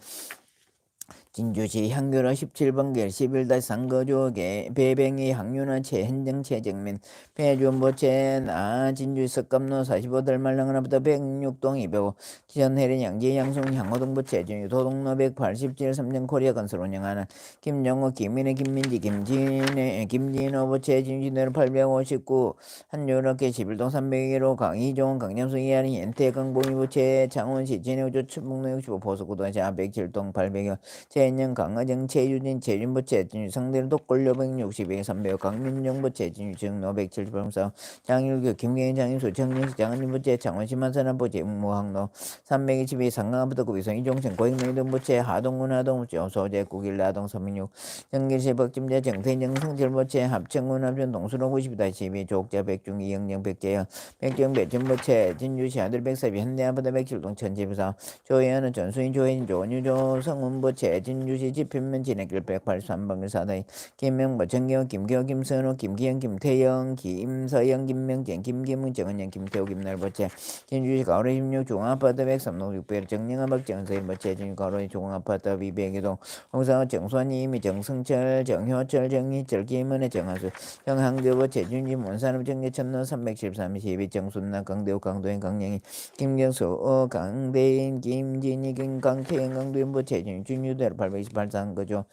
Speaker 2: 진주시 향교로 17번길 11-3거조계 배뱅이 항유나 최현정 최정민 배준보채 나 진주 석감로 45달말랑하나부터 106동 205 기전혜린 양지 양송 향호동부 채준유 도동로 187 삼정코리아 건설 운영하는 김정호 김민혜 김민지 김진혜 김진호 부채 진주대로 859 한유럽계 11동 301호 강희종 강남수 이하린 연태 강봉이 부채 창원시 진해우조 춘북로 65 보수고도자 107동 800여 최인영 강의정 최유진 최준부 최진유 상대로 독골료 162 300 강민정부 최진유 정로 178 장일교 김경희 장인수 정영식 장은임부 최 창원시만산안부 제무항로 322 상강부터 구비성 이종생 고익명동부 최 하동군 하동부 최 소재 국일 하동 316 정길시 박짐재 정태정 성질부 최 합청군 합천 동수로 90-12 조옥자 백중 이영정 백재영 백정 백전부 최 진주시 아들 백사비 현대아부터 백칠동 천지부사 조혜연은 전수인 조혜인 조원유조 성운부 최 진주시 지편면 진해길 183번 사다이 김명보 정기호 김기호 김선호 김기영 김태영 김서영 김명재 김김웅 정은영 김태호 김날보채 진주시 가오리 16 중앙아파트 103동 600 정영아 박정서인 보채 진주 가오리 중앙아파트 202동 홍상호 정수환이 이미 정승철 정효철 정희철 김은혜 정하수 정항대보 최준지 문산업 정계 천로 313 12 정순나 강대호 강도현 강영희 김경수 강대인 김진희 김강태현 강도현보 최준 준유대로 828상 거죠.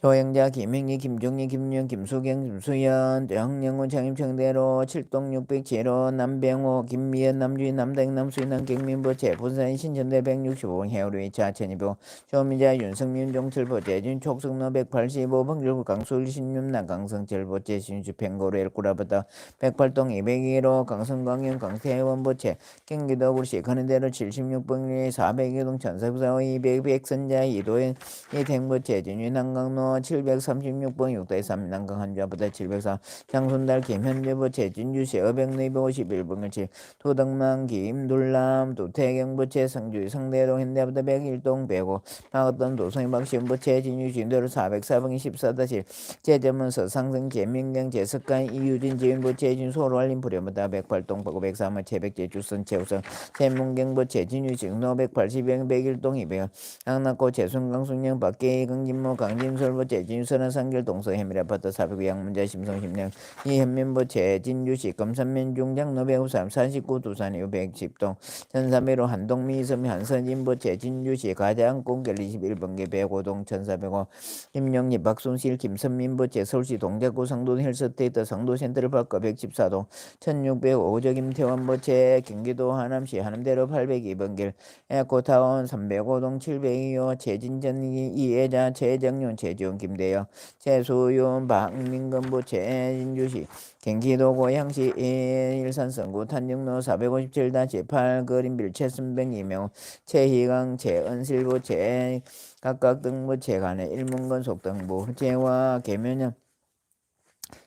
Speaker 2: 조영자 김행희 김종희 김윤 김수경 김수연 정영훈 창임청대로 7동 607호 남병호 김미연 남주인 남다행 남수인 남경민보 재부산 신천대 165 해오르 2차 1200 조민자 윤성민 종철보 재진 촉성로 185 방줄구 강수일 신윤 남강성 절보체 신주 팽고루 엘꾸라부터 108동 202호 강성광영 강태원보체 경기도 구시 건은대로 76번리 402동 천사부사호 200 백선자 이도현 이탱보체 진유 남강로 736번 6-3 난강 한주아부터 704 장순달 김현재부 최진주시 어백네이버 51번을 7 도덕만 김둘람 도태경부채 성주시 성대동 현대부터 101동 105 박어떤 도성이 박시원부 최진주 진도로 404번 14-7 제점은 서상승 제민경 제석간 이유진 지인부 최진 소로알림 부려부터 108동 103원 최백제 주선 최우선 최문경부 최진주 직로 180영 101동 200원 양락고 최순강순영 박계희 강진모 강진솔부 재진수는 상길 동서 해밀 아파트 400 양문자 심성 심령 이현민부 최진주시 검산면 중장 노배우삼 49 두산 이후 110동 1300호 한동미 섬 한선진부 최진주시 가장 공결 21번개 105동 1405 김영립 박순실 김선민부 서울시 동작구 상도 헬스테이트 상도센터를 바꿔 114동 1605저 김태원부 경기도 하남시 하남대로 802번길 에코타운 305동 702호 최진전 이혜자 최정윤 최지훈 김대영 최수윤 박민건부 최진주시 경기도 고양시 일산성구 탄정로 457-8 그린빌 최순병 이명호 최희강 최은실부 최각각 등부 최간의 일문건 속등부 최와 개면영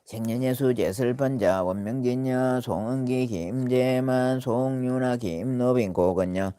Speaker 2: 생년예수 제설판자 원명진여 송은기 김재만 송유나 김노빈 고건여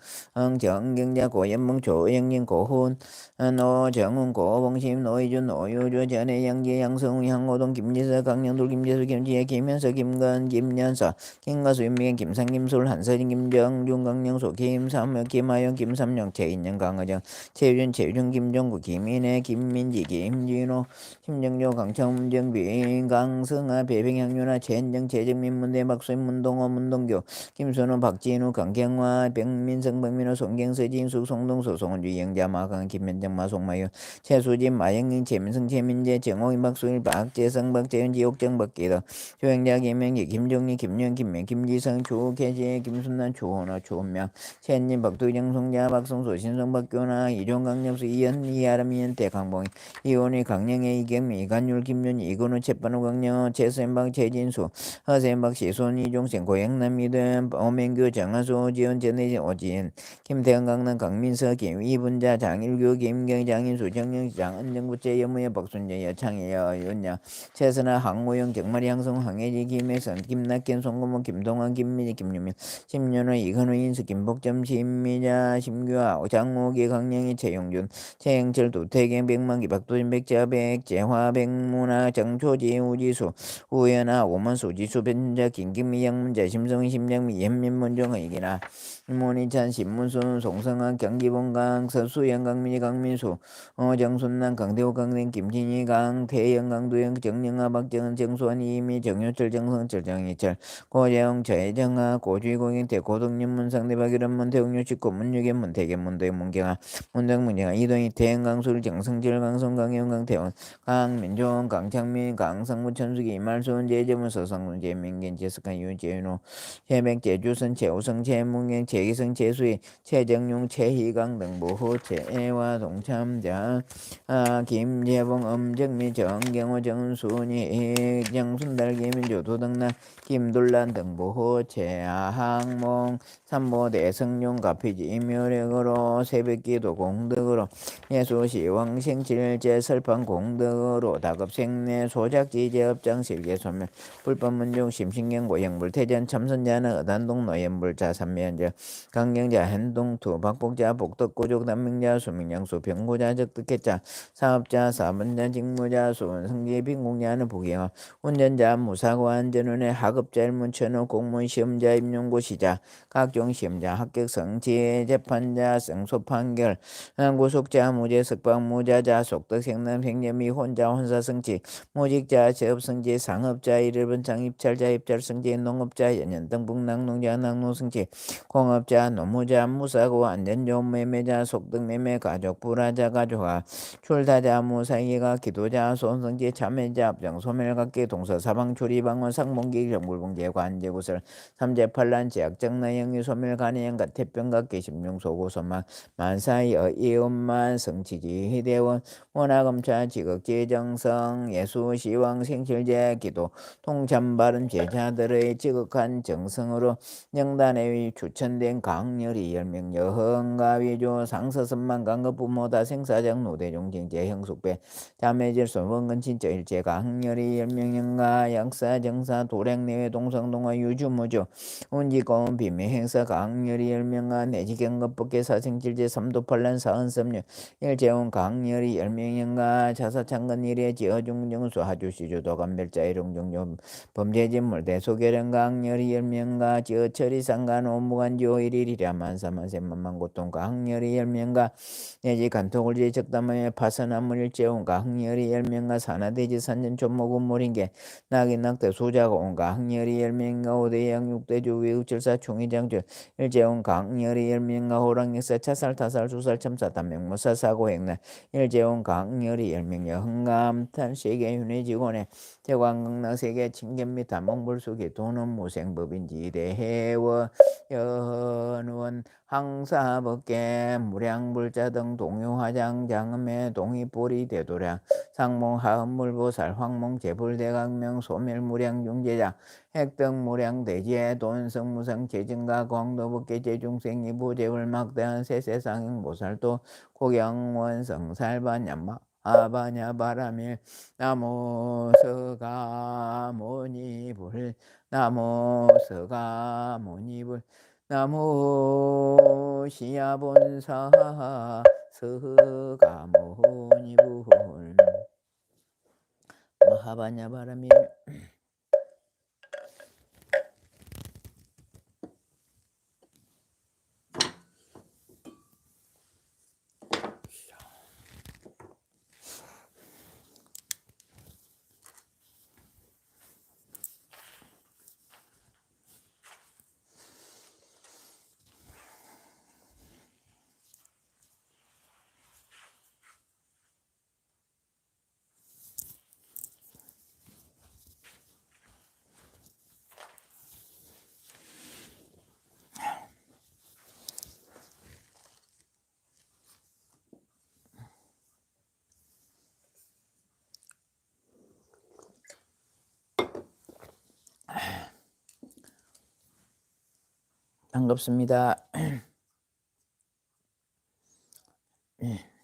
Speaker 2: 정경자 고연봉 조영진 고훈 노정훈 고봉심 노이준 노유주 전해 양재 양성우 양호동 김지서 강영돌 김재수 김지혜 김현서 김건 김연서 김가수 윤미경 김상 김솔 한서진 김정중 강영수 김삼혁 김하영 김삼영 최인영 강의정 최유준 최유준 김종구 김인혜 김민지 김진호 심정조 강청정빈 강승아 배병향유나 최현정 최정민 문대 박수인 문동호 문동교 김선호 박진우 강경화 백민성 박민호 송경서 진숙 송동수 송은주 이영자 마강 김현정 마송마유 최수진 마영인 최민성 최민재 정호인 박수일 박재성 박재윤 지옥정 박기덕 조영자 김명기 김종희 김윤 김명 김지성 조계재 김순난 조원호 조은명 최현진 박도정 송자 박성수 신성 박교나 이종강엽수 이현 이아람 이현태 강봉희 이원희 강령의 이경미 이간율 김윤 이건우 채반호 강령 최선박 최진수 허선박 시손 이종생 고영남 이든 오명규 정하수 오지원 전혜진 오지은 김태형 강남 강민서 김이분자 장일규 김경희 장인수 정영 장은정부째 여무여 박순재 여창여 윤야 최선아 항우영 정마리 항성 황혜지 김혜선 김낙현 송금호 김동환 김민희 김유민 심연호 이건우 인수 김복점 심미자 심규하 장호기 강령희 최용준 최영철 도태경 백만기 박도진 백자백 재화 백문화 정초지 우지 지수 우연아 오문수 지수 변자 김김미 영문자 심성희 심정미 연민문정의 이기나 문희찬 신문순 송성한 경기본강 서수영 강민희 강민수 정순남 강대호 강된 김진희 강태영 강두영 정영아 박정은 정수환 이미 정효철 정성철 정희철 고재영 최정아 고주희공인태 고동님 문상대 박일원 문태웅 유치고 문유겸 문태겸 문도영 문경아 문정 문경아 이동희 태영 강술 정성질 강성 강영 강태원 강민종 강창민 강성무 천수기 이말순 제재문 서성문 제민긴 제석한 유재윤호 최백 제주선 최우성 최문경 최기성 최수희 최정용 최희강 등 모호 최애와 동참자 김재봉 엄정미 정경호 정순이 정순달 김민조 도덕남 김돌란 등 모호 최하항몽 삼보 대성룡 가피지 임효력으로 새벽기도 공덕으로 예수시 왕생칠제 설판 공덕으로 다급생내 소작지 제업장 실계소멸 불법문중 심신경고 영불태전 참선자는 어단동 노연불자 삼면자 강경자 행동투 박복자 복덕고족 단명자 수명양수 병고자 적득했자 사업자 사번자 직무자 수원성지 빈공자는 부경화 운전자 무사고 안전운에 학업자 일문천후 공무원 시험자 임용고 시자 각종 시험자 합격 성지 재판자 승소 판결 구속자 무죄 석방 무자자 속덕 생남 생념이 혼자 혼사 성지 무직자 재업 성지 상업자 일일번창 입찰자 입찰 성지 농업자 연연 등북 낙농자 낙농 성지 공업자 노무자 무사고 안전조업 매매자 속덕 매매 가족 불화자 가족화 출타자 무사기가 기도자 소성지 참여자 합정 소멸각기 동서 사방 출입방원 상봉기 정불봉제 관제구설 삼재팔란 제약정나 영유 소멸 간이영가 태평각기 심명소고소망 만사여 이음만 성치지 희대원 원하검차 지극지정성 예수시왕 생실제 기도 통참바른 제자들의 지극한 정성으로 영단에 추천된 강렬이 열명 여흥가위조 상서선만 강급부모다 생사장 노대종징제 형숙배 자매질손 원근친저 일제 강렬이 열명영가 역사정사 도량내외 동성동화 유주무주 운지고운 비밀 행사 강렬이 열명가 내지경급법계 사생질제 삼도팔란 사은섭류 일제온 강렬이 열명영가 자사창건 일에 지어중정수 하주시주도 감별자 일용종료 범죄진물 대소계령 강렬이 열명가 지어처리 상간 오무간지오 일일이랴 만사만세만만 고통 강렬이 열명가 내지 간토굴지 적담함에 파선한물 일제온 강렬이 열명가 산하대지 산전 존모군물인게 낙인 낙대 수자가 온 강렬이 열명가 오대양 육대주 외우철사 총의장주 일제온 강렬이 열명가 호랑역사 차살 타살 수살 참사 단명무사 사고 행나 일제온 강렬이 열명여 흥감탄 세계윤회 직원의 대광강락 세계 칭견 및 단몽불수기 도는 무생법인지 대해워 연원 항사법계 무량불자 등 동요화장 장음의 동이보리 대도량 상몽 하음물보살 황몽 제불대강명 소멸무량중제자 핵등무량 대지의 돈성무성 재증가 광도법계 제중생이 부재울 막대한 세세상행 보살도 고경원성살반야마 아바냐 바라밀 나모 서가모니불 나모 서가모니불 나모 시야본사 서가모니불 마하바냐 바라밀 반갑습니다.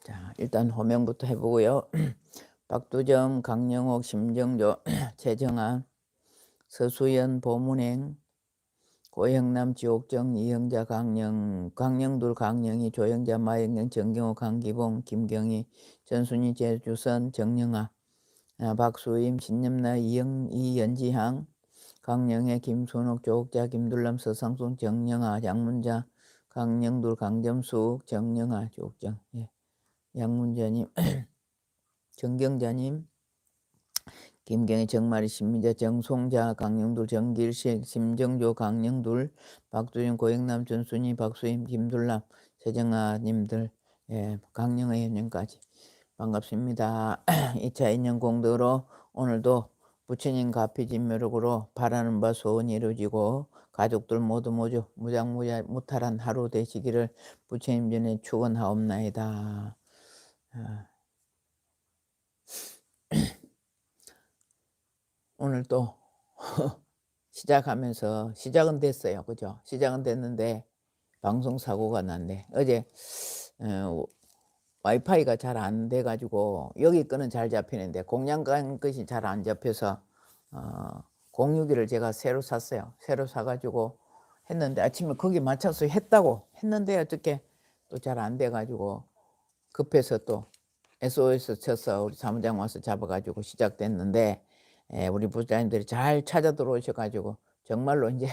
Speaker 2: 자, 일단 호명부터 해보고요. 박두정, 강영옥, 심정조, 최정아, 서수연, 보문행, 고영남, 지옥정, 이형자, 강영둘, 강영희, 조영자, 마영경, 정경호, 강기봉, 김경희, 전순희, 제주선, 정영아, 박수임, 신념나, 이연지향, 강영애, 김순옥, 조옥자, 김둘람, 서상순, 정영아, 장문자, 강영둘, 강점숙, 정영아, 조옥정, 예. 양문자님, 정경자님, 김경희, 정마리, 신민자, 정송자, 강영둘, 정길식, 심정조, 강영둘, 박두준, 고영남, 전순희, 박수임, 김둘람, 세정아님들, 예, 강영애 형님까지 반갑습니다. 2차 인연 공덕으로 오늘도 부처님 가피진묘력으로 바라는 바 소원이 이루어지고 가족들 모두 무장무탈한 하루 되시기를 부처님 전에 축원하옵나이다. 오늘 또 시작하면서 시작은 됐어요. 그죠? 시작은 됐는데 방송 사고가 났네. 어제 와이파이가 잘 안 돼가지고 여기 거는 잘 잡히는데 공양간 것이 잘 안 잡혀서 공유기를 제가 새로 샀어요. 새로 사가지고 했는데 아침에 거기 맞춰서 했다고 했는데 어떻게 또 잘 안 돼가지고 급해서 또 SOS 쳐서 우리 사무장 와서 잡아가지고 시작됐는데 우리 부장님들이 잘 찾아 들어오셔가지고 정말로 이제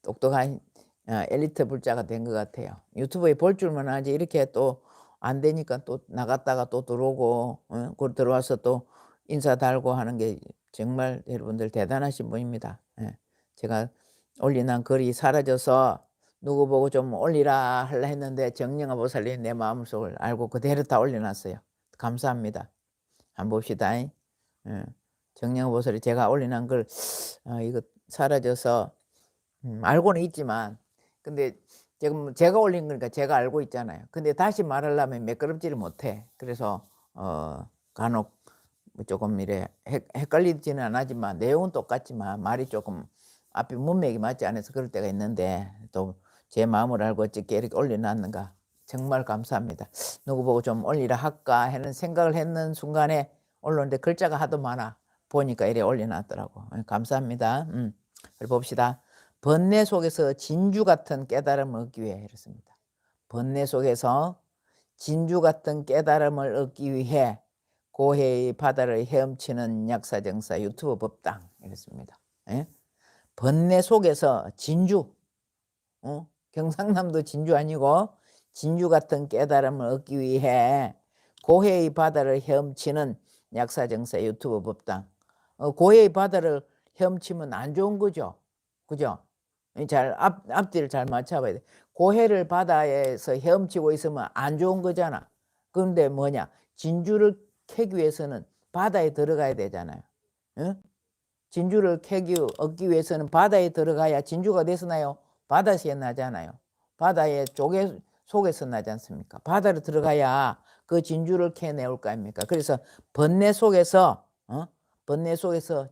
Speaker 2: 똑똑한 엘리트 불자가 된 것 같아요. 유튜브에 볼 줄만 하지 이렇게 또 안 되니까 또 나갔다가 또 들어오고 그 들어와서 또 인사 달고 하는 게 정말 여러분들 대단하신 분입니다. 제가 올린한 글이 사라져서 누구 보고 좀 올리라 하려 했는데 정영아 보살님 내 마음속을 알고 그대로 다 올려놨어요. 감사합니다. 한번 봅시다. 정영아 보살이 제가 올린한 글 이거 사라져서 알고는 있지만 근데 지금 제가 올린 거니까 제가 알고 있잖아요. 근데 다시 말하려면 매끄럽지를 못해. 그래서 간혹 조금 이래 헷갈리지는 않지만 내용은 똑같지만 말이 조금 앞에 문맥이 맞지 않아서 그럴 때가 있는데 또 제 마음을 알고 어떻게 이렇게 올려놨는가 정말 감사합니다. 누구 보고 좀 올리라 할까 하는 생각을 했는 순간에 올렸는데 글자가 하도 많아 보니까 이래 올려놨더라고. 감사합니다. 봅시다. 번뇌 속에서 진주 같은 깨달음을 얻기 위해 이렇습니다. 번뇌 속에서 진주 같은 깨달음을 얻기 위해 고해의 바다를 헤엄치는 약사정사 유튜브 법당 이렇습니다. 예? 번뇌 속에서 진주, 경상남도 진주 아니고 진주 같은 깨달음을 얻기 위해 고해의 바다를 헤엄치는 약사정사 유튜브 법당. 고해의 바다를 헤엄치면 안 좋은 거죠. 그죠? 잘 앞뒤를 잘 맞춰봐야 돼. 고해를 바다에서 헤엄치고 있으면 안 좋은 거잖아. 그런데 뭐냐? 진주를 캐기 위해서는 바다에 들어가야 되잖아요. 응? 진주를 얻기 위해서는 바다에 들어가야 진주가 어디서 나요? 바다에서 나잖아요. 바다의 속에서 나지 않습니까? 바다로 들어가야 그 진주를 캐내올 거 아닙니까? 그래서 번뇌 속에서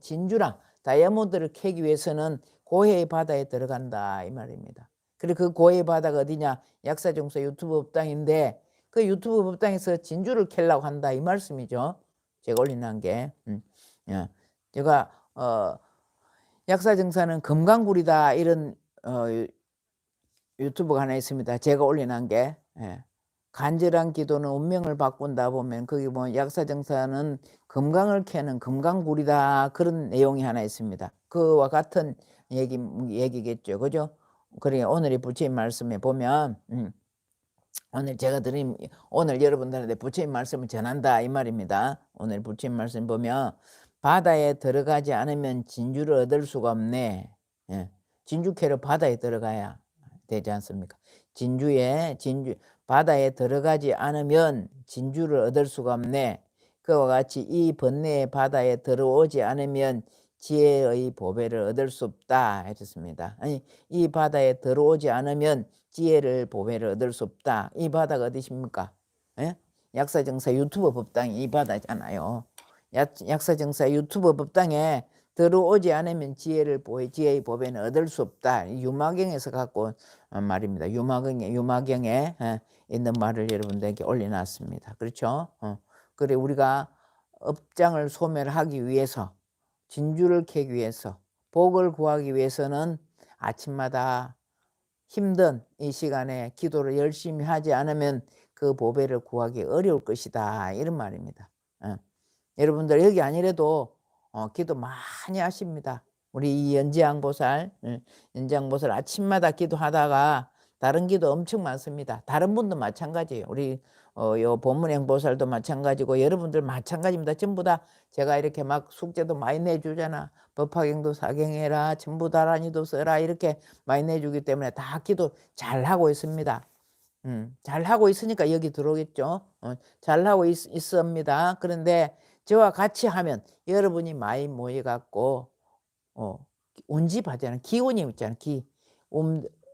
Speaker 2: 진주랑 다이아몬드를 캐기 위해서는 고해의 바다에 들어간다 이 말입니다. 그리고 그 고해의 바다가 어디냐? 약사정서 유튜브 법당인데 그 유튜브 법당에서 진주를 캐려고 한다 이 말씀이죠. 제가 올린한 게 제가 약사정사는 금강굴이다 이런 유튜브가 하나 있습니다. 제가 올린한 게 간절한 기도는 운명을 바꾼다 보면 거기 뭐 약사정사는 금강을 캐는 금강굴이다 그런 내용이 하나 있습니다. 그와 같은 얘기겠죠. 그죠? 그래 오늘의 부처님 말씀에 보면 오늘 제가 오늘 여러분들한테 부처님 말씀을 전한다 이 말입니다. 오늘 부처님 말씀 보면 바다에 들어가지 않으면 진주를 얻을 수가 없네. 진주 캐러 바다에 들어가야 되지 않습니까? 바다에 들어가지 않으면 진주를 얻을 수가 없네. 그와 같이 이 번뇌의 바다에 들어오지 않으면 지혜의 보배를 얻을 수 없다 했습니다. 아니 이 바다에 들어오지 않으면 지혜를 보배를 얻을 수 없다. 이 바다가 어디십니까? 약사정사 유튜브 법당이 이 바다잖아요. 약사정사 유튜브 법당에 들어오지 않으면 지혜의 보배는 얻을 수 없다. 유마경에서 갖고 말입니다. 유마경에 있는 말을 여러분들에게 올려놨습니다. 그렇죠? 그래 우리가 업장을 소멸하기 위해서 진주를 캐기 위해서 복을 구하기 위해서는 아침마다 힘든 이 시간에 기도를 열심히 하지 않으면 그 보배를 구하기 어려울 것이다 이런 말입니다. 여러분들 여기 아니래도 기도 많이 하십니다. 우리 이 연지양보살, 연지양보살 아침마다 기도하다가 다른 기도 엄청 많습니다. 다른 분도 마찬가지예요. 우리 요 본문행보살도 마찬가지고 여러분들 마찬가지입니다. 전부 다 제가 이렇게 막 숙제도 많이 내주잖아. 법화경도 사경해라, 전부 다라니도 써라 이렇게 많이 내주기 때문에 다 기도 잘하고 있습니다. 잘하고 있으니까 여기 들어오겠죠. 잘하고 있습니다. 그런데 저와 같이 하면 여러분이 많이 모여갖고 운집하잖아. 기운이 있잖아.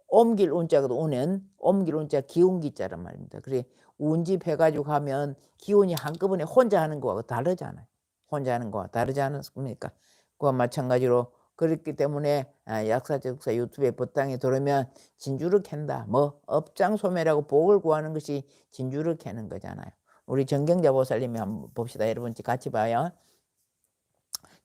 Speaker 2: 옮길 운자거든. 오는 옮길 운자 기운기자란 말입니다. 그래 운집해가지고 하면 기운이 한꺼번에 혼자 하는 거하고 다르잖아요. 혼자 하는 거와 다르지 않습니까? 그와 마찬가지로 그렇기 때문에 약사적사 유튜브에 법당에 들어오면 진주를 캔다. 뭐 업장소매라고 복을 구하는 것이 진주를 캐는 거잖아요. 우리 정경자 보살님이 한번 봅시다. 여러분 같이 봐요.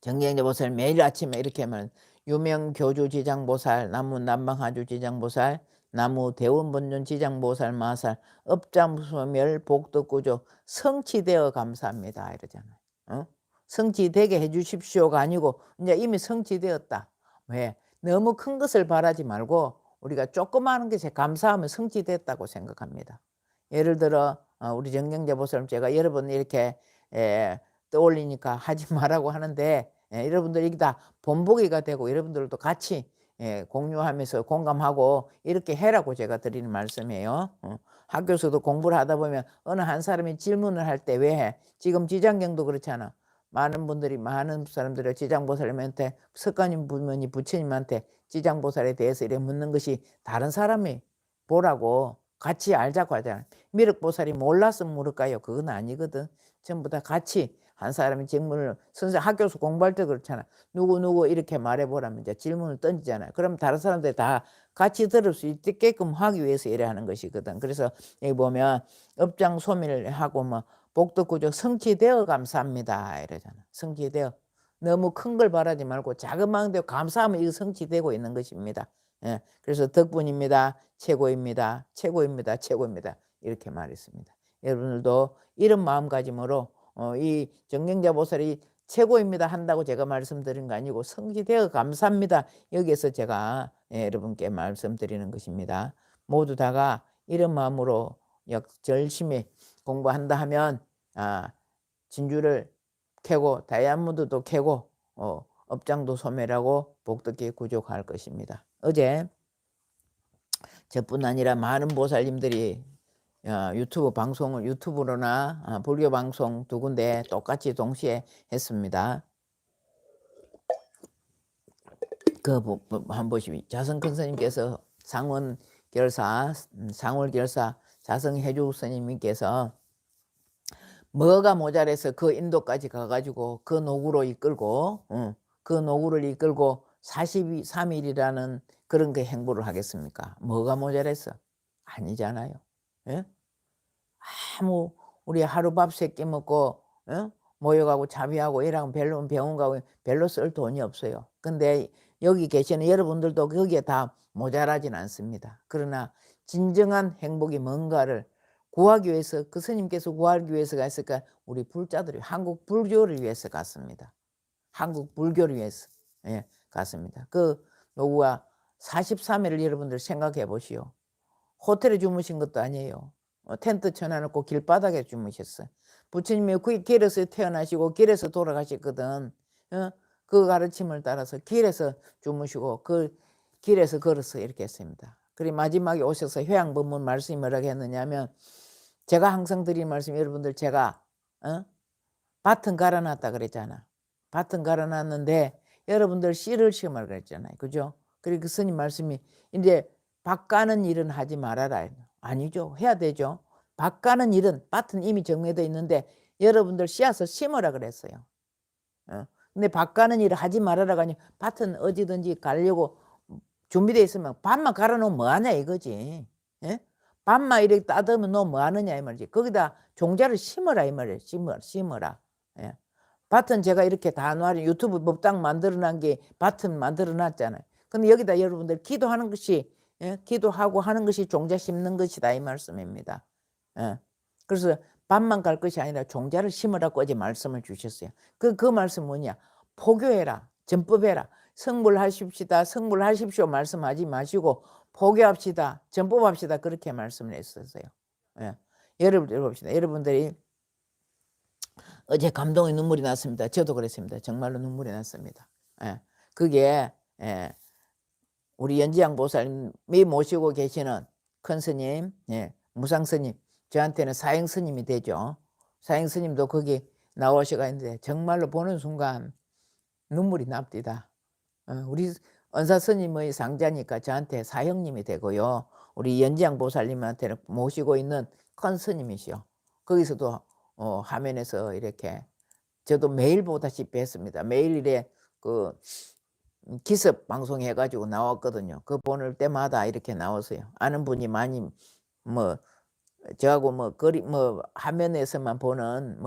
Speaker 2: 정경자 보살 매일 아침에 이렇게 하면 유명교주 지장보살, 나무 남방하주 지장보살, 나무 대원본존 지장보살 마살, 업장소멸 복덕구조 성취되어 감사합니다 이러잖아요. 성취되게 해주십시오가 아니고 이제 이미 성취되었다. 왜? 너무 큰 것을 바라지 말고 우리가 조그마한 것에 감사하면 성취됐다고 생각합니다. 예를 들어 우리 정경자 보살님 제가 여러 번 이렇게 떠올리니까 하지 말라고 하는데 여러분들 이게 다 본보기가 되고 여러분들도 같이 공유하면서 공감하고 이렇게 해라고 제가 드리는 말씀이에요. 학교에서도 공부를 하다 보면 어느 한 사람이 질문을 할 때 왜 해? 지금 지장경도 그렇잖아. 많은 사람들이 지장보살님한테 석가님 부모님 부처님한테 지장보살에 대해서 이렇게 묻는 것이 다른 사람이 보라고 같이 알자고 하잖아. 미륵보살이 몰랐으면 모를까요? 그건 아니거든. 전부 다 같이 한 사람이 질문을 선생 학교에서 공부할 때 그렇잖아. 누구 이렇게 말해보라면 이제 질문을 던지잖아요. 그럼 다른 사람들이 다 같이 들을 수 있게끔 하기 위해서 이래 하는 것이거든. 그래서 여기 보면 업장소멸을 하고 뭐 복덕구조 성취되어 감사합니다 이러잖아. 성취되어 너무 큰 걸 바라지 말고 자그마한 데 감사하면 이거 성취되고 있는 것입니다. 그래서 덕분입니다. 최고입니다. 최고입니다. 최고입니다. 이렇게 말했습니다. 여러분들도 이런 마음가짐으로 이 정경자 보살이 최고입니다 한다고 제가 말씀드린 거 아니고 성취되어 감사합니다. 여기에서 제가 여러분께 말씀드리는 것입니다. 모두 다가 이런 마음으로 열심히 공부한다 하면 진주를 캐고 다이아몬드도 캐고 업장도 소멸하고 복덕기 구족할 것입니다. 어제 저뿐 아니라 많은 보살님들이 유튜브 방송을 유튜브로나 불교 방송 두 군데 똑같이 동시에 했습니다. 그 한 보시면 자성큰 스님께서 상월결사 자성해주 스님께서 뭐가 모자라서 그 인도까지 가가지고 그 노구로 이끌고 그 노구를 이끌고 43일이라는 그런 그 행보를 하겠습니까? 뭐가 모자랐어? 아니잖아요. 예? 아무 우리 하루 밥 3끼 먹고 모여가고 자비하고 이러면 병원 가고 별로 쓸 돈이 없어요. 근데 여기 계시는 여러분들도 거기에 다 모자라진 않습니다. 그러나 진정한 행복이 뭔가를 구하기 위해서 그 스님께서 구하기 위해서 갔을까? 우리 불자들이 한국 불교를 위해서 갔습니다. 한국 불교를 위해서 갔습니다. 그 노구가 43일을 여러분들 생각해 보시오. 호텔에 주무신 것도 아니에요. 텐트 쳐놔놓고 길바닥에 주무셨어. 부처님이 그 길에서 태어나시고 길에서 돌아가셨거든. 그 가르침을 따라서 길에서 주무시고 그 길에서 걸어서 이렇게 했습니다. 그리고 마지막에 오셔서 회양법문 말씀이 뭐라고 했느냐면 제가 항상 드리는 말씀 여러분들 제가 밭은 갈아놨다 그랬잖아. 밭은 갈아놨는데 여러분들 씨를 심으라 그랬잖아요. 그죠? 그리고 그 스님 말씀이 이제 밭 가는 일은 하지 말아라. 아니죠. 해야 되죠. 밭 가는 일은 밭은 이미 정해져 있는데 여러분들 씨앗을 심으라 그랬어요. 근데 밭 가는 일을 하지 말아라가 아니라 밭은 어디든지 가려고 준비되어 있으면 밭만 갈아놓으면 뭐하냐 이거지. 예? 밭만 이렇게 따듬으면 너 뭐하느냐 이 말이지. 거기다 종자를 심어라 이 말이에요. 심어라. 예. 밭은 제가 이렇게 다 놔리 유튜브 법당 만들어놓은 게 밭은 만들어놨잖아요. 근데 여기다 여러분들 기도하는 것이 기도하고 하는 것이 종자 심는 것이다 이 말씀입니다. 그래서 밭만 갈 것이 아니라 종자를 심으라고 어제 말씀을 주셨어요. 그 말씀 뭐냐? 포교해라. 전법해라. 성불하십시다. 성불하십시오 말씀하지 마시고 포교합시다. 전법합시다. 그렇게 말씀을 했었어요. 예. 여러분들 봅시다. 여러분들이 어제 감동의 눈물이 났습니다. 저도 그랬습니다. 정말로 눈물이 났습니다. 예. 그게 우리 연지양 보살님이 모시고 계시는 큰 스님, 무상 스님, 저한테는 사행 스님이 되죠. 사행 스님도 거기 나오셔가 있는데 정말로 보는 순간 눈물이 납디다. 우리 은사 스님의 상자니까 저한테 사형님이 되고요. 우리 연지양 보살님한테는 모시고 있는 큰 스님이시요. 거기서도 화면에서 이렇게 저도 매일 보다시피 했습니다. 매일 이래 그 기습 방송 해가지고 나왔거든요. 그 보는 때마다 이렇게 나왔어요. 아는 분이 많이 저하고 화면에서만 보는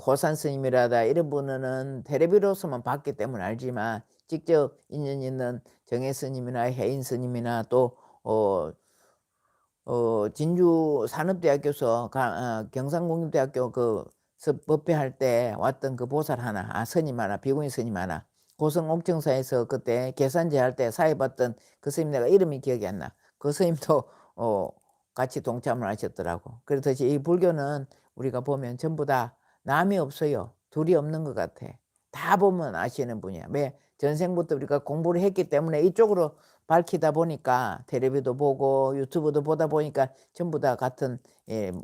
Speaker 2: 호산 스님이라다 이런 분은 텔레비로서만 봤기 때문에 알지만 직접 인연 있는 정혜 스님이나 혜인 스님이나 또 진주 산업대학교에서 경상국립대학교 법회할 때 왔던 그 보살 하나, 스님 하나, 비구니 스님 하나, 고성 옥정사에서 그때 계산제 할 때 사회봤던 그 스님 내가 이름이 기억이 안 나. 그 스님도 같이 동참을 하셨더라고. 그렇듯이 이 불교는 우리가 보면 전부 다 남이 없어요. 둘이 없는 것 같아. 다 보면 아시는 분이야. 왜? 전생부터 우리가 공부를 했기 때문에 이쪽으로 밝히다 보니까 텔레비도 보고 유튜브도 보다 보니까 전부 다 같은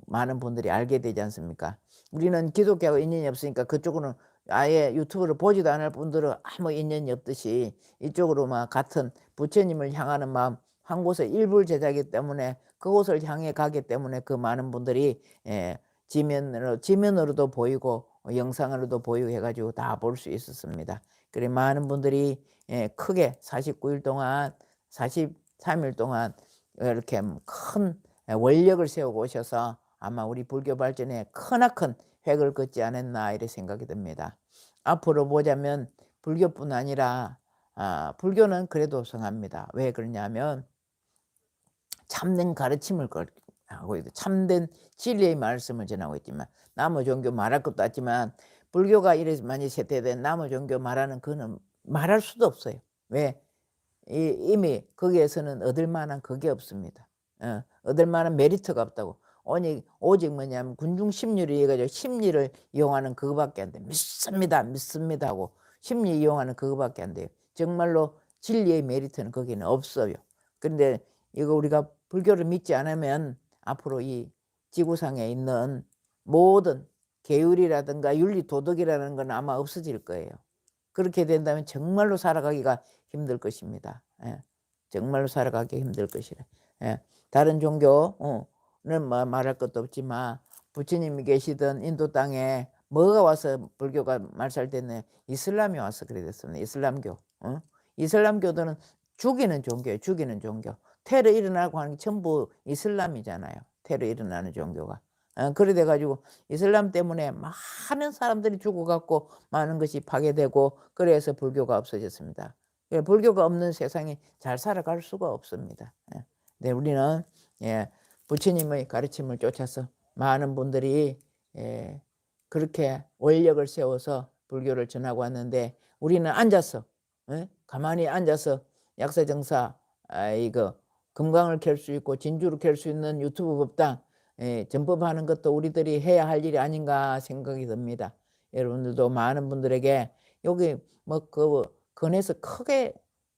Speaker 2: 많은 분들이 알게 되지 않습니까? 우리는 기독교하고 인연이 없으니까 그쪽으로는 아예 유튜브를 보지도 않을 분들은 아무 인연이 없듯이 이쪽으로 막 같은 부처님을 향하는 마음 한 곳에 일불 제자이기 때문에 그곳을 향해 가기 때문에 그 많은 분들이 지면으로도 보이고 영상으로도 보이고 해가지고 다 볼 수 있었습니다. 그래 많은 분들이 크게 49일 동안 43일 동안 이렇게 큰 원력을 세우고 오셔서 아마 우리 불교 발전에 크나큰 획을 긋지 않았나 이렇게 생각이 듭니다. 앞으로 보자면 불교뿐 아니라 불교는 그래도 성합니다. 왜 그러냐면 참된 가르침을 하고 있고 참된 진리의 말씀을 전하고 있지만 남의 종교 말할 것도 없지만 불교가 이래 많이 쇠퇴된 남의 종교 말하는 그는 말할 수도 없어요. 왜? 이미 거기에서는 얻을 만한 그게 없습니다. 얻을 만한 메리트가 없다고. 오직 뭐냐면 군중 심리를 해가지고 심리를 이용하는 그거밖에 안 돼. 믿습니다 하고 심리 이용하는 그거밖에 안 돼요. 정말로 진리의 메리트는 거기는 없어요. 그런데 이거 우리가 불교를 믿지 않으면 앞으로 이 지구상에 있는 모든 계율이라든가 윤리 도덕이라는 건 아마 없어질 거예요. 그렇게 된다면 정말로 살아가기가 힘들 것입니다. 정말로 살아가기 힘들 것이라. 다른 종교는 말할 것도 없지만 부처님이 계시던 인도 땅에 뭐가 와서 불교가 말살됐네? 이슬람이 와서 그래 됐습니다. 이슬람교. 이슬람교도는 죽이는 종교예요. 죽이는 종교. 테러 일어나고 하는 게 전부 이슬람이잖아요. 테러 일어나는 종교가. 그래 돼가지고 이슬람 때문에 많은 사람들이 죽어갖고 많은 것이 파괴되고 그래서 불교가 없어졌습니다. 불교가 없는 세상에 잘 살아갈 수가 없습니다. 네, 우리는 부처님의 가르침을 쫓아서 많은 분들이 그렇게 원력을 세워서 불교를 전하고 왔는데 우리는 앉아서 가만히 앉아서 약사정사 이거 금강을 켤 수 있고 진주를 켤 수 있는 유튜브 법당 전법하는 것도 우리들이 해야 할 일이 아닌가 생각이 듭니다. 여러분들도 많은 분들에게 여기 건에서 크게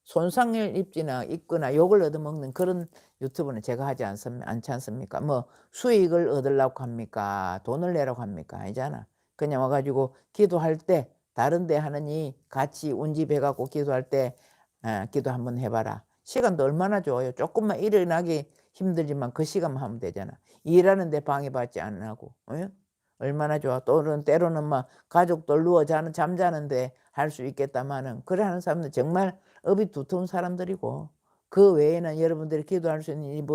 Speaker 2: 손상을 입거나 욕을 얻어먹는 그런 유튜브는 제가 하지 않지 않습니까? 수익을 얻으려고 합니까? 돈을 내라고 합니까? 아니잖아. 그냥 와가지고 기도할 때 다른 데 하느니 같이 운집해갖고 기도할 때 기도 한번 해봐라. 시간도 얼마나 좋아요. 조금만 일어나기 힘들지만 그 시간만 하면 되잖아. 일하는데 방해받지 않고 얼마나 좋아. 때로는 막 가족들 누워 잠자는데 할 수 있겠다마는 그래 하는 사람들 정말 업이 두터운 사람들이고 그 외에는 여러분들이 기도할 수 있는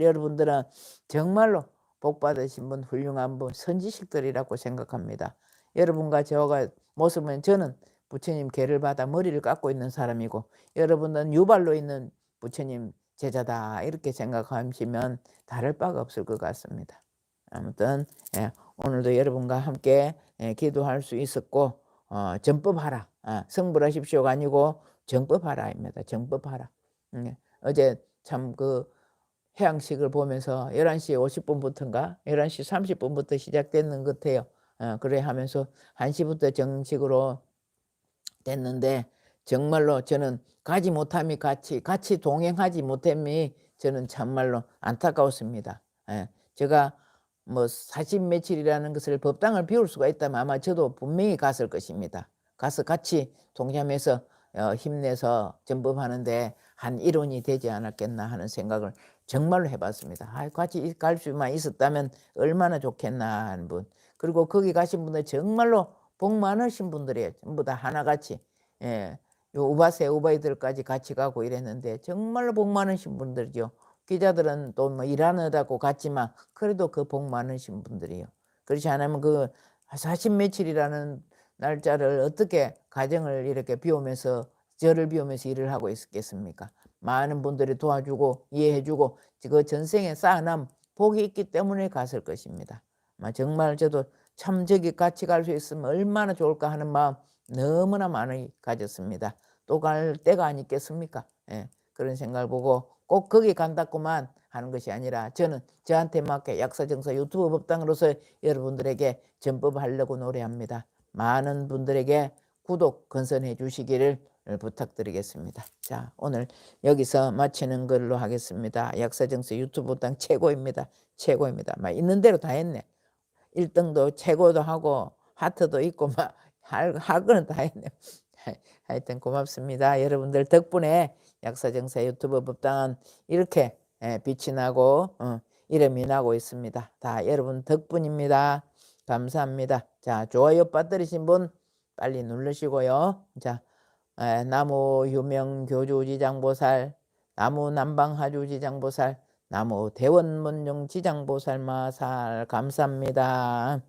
Speaker 2: 여러분들은 정말로 복 받으신 분 훌륭한 분 선지식들이라고 생각합니다. 여러분과 저가 모습은 저는 부처님 계를 받아 머리를 깎고 있는 사람이고 여러분은 유발로 있는 부처님 제자다 이렇게 생각하시면 다를 바가 없을 것 같습니다. 아무튼 오늘도 여러분과 함께 기도할 수 있었고 전법하라. 성불하십시오가 아니고 정법하라입니다. 정법하라. 어제 참 그 해양식을 보면서 11시 50분부터인가 11시 30분부터 시작됐는 것 같아요. 그래 하면서 1시부터 정식으로 됐는데 정말로 저는 가지 못함이 같이 동행하지 못함이 저는 참말로 안타까웠습니다. 제가 뭐 40 며칠이라는 것을 법당을 비울 수가 있다면 아마 저도 분명히 갔을 것입니다. 가서 같이 동참해서 힘내서 전법하는데 한 일원이 되지 않았겠나 하는 생각을 정말로 해봤습니다. 같이 갈 수만 있었다면 얼마나 좋겠나 하는 분. 그리고 거기 가신 분들 정말로 복 많으신 분들이에요. 전부 다 하나같이. 요 우바세 우바이들까지 같이 가고 이랬는데 정말로 복 많으신 분들이죠. 기자들은 또 뭐 일하느라고 갔지만 그래도 그 복 많으신 분들이에요. 그렇지 않으면 그 40 며칠이라는 날짜를 어떻게 가정을 이렇게 비우면서 저를 비우면서 일을 하고 있겠습니까? 많은 분들이 도와주고 이해해주고 그 전생에 쌓아놓은 복이 있기 때문에 갔을 것입니다. 정말 저도 참 저기 같이 갈 수 있으면 얼마나 좋을까 하는 마음 너무나 많이 가졌습니다. 또 갈 때가 아니겠습니까? 그런 생각을 보고 꼭 거기 간다고만 하는 것이 아니라 저는 저한테 맞게 약사정사 유튜브 법당으로서 여러분들에게 전법하려고 노래합니다. 많은 분들에게 구독 건선해 주시기를 부탁드리겠습니다. 자, 오늘 여기서 마치는 걸로 하겠습니다. 약사정사 유튜브 법당 최고입니다. 최고입니다. 있는 대로 다 했네. 1등도 최고도 하고 하트도 있고 할 거는 다 했네요. 하여튼 고맙습니다. 여러분들 덕분에 약사정사 유튜브 법당은 이렇게 빛이 나고 이름이 나고 있습니다. 다 여러분 덕분입니다. 감사합니다. 자, 좋아요 빠뜨리신 분 빨리 누르시고요. 자, 나무 유명교주지장보살, 나무 남방하주지장보살, 나무 대원문중지장보살 마살 감사합니다.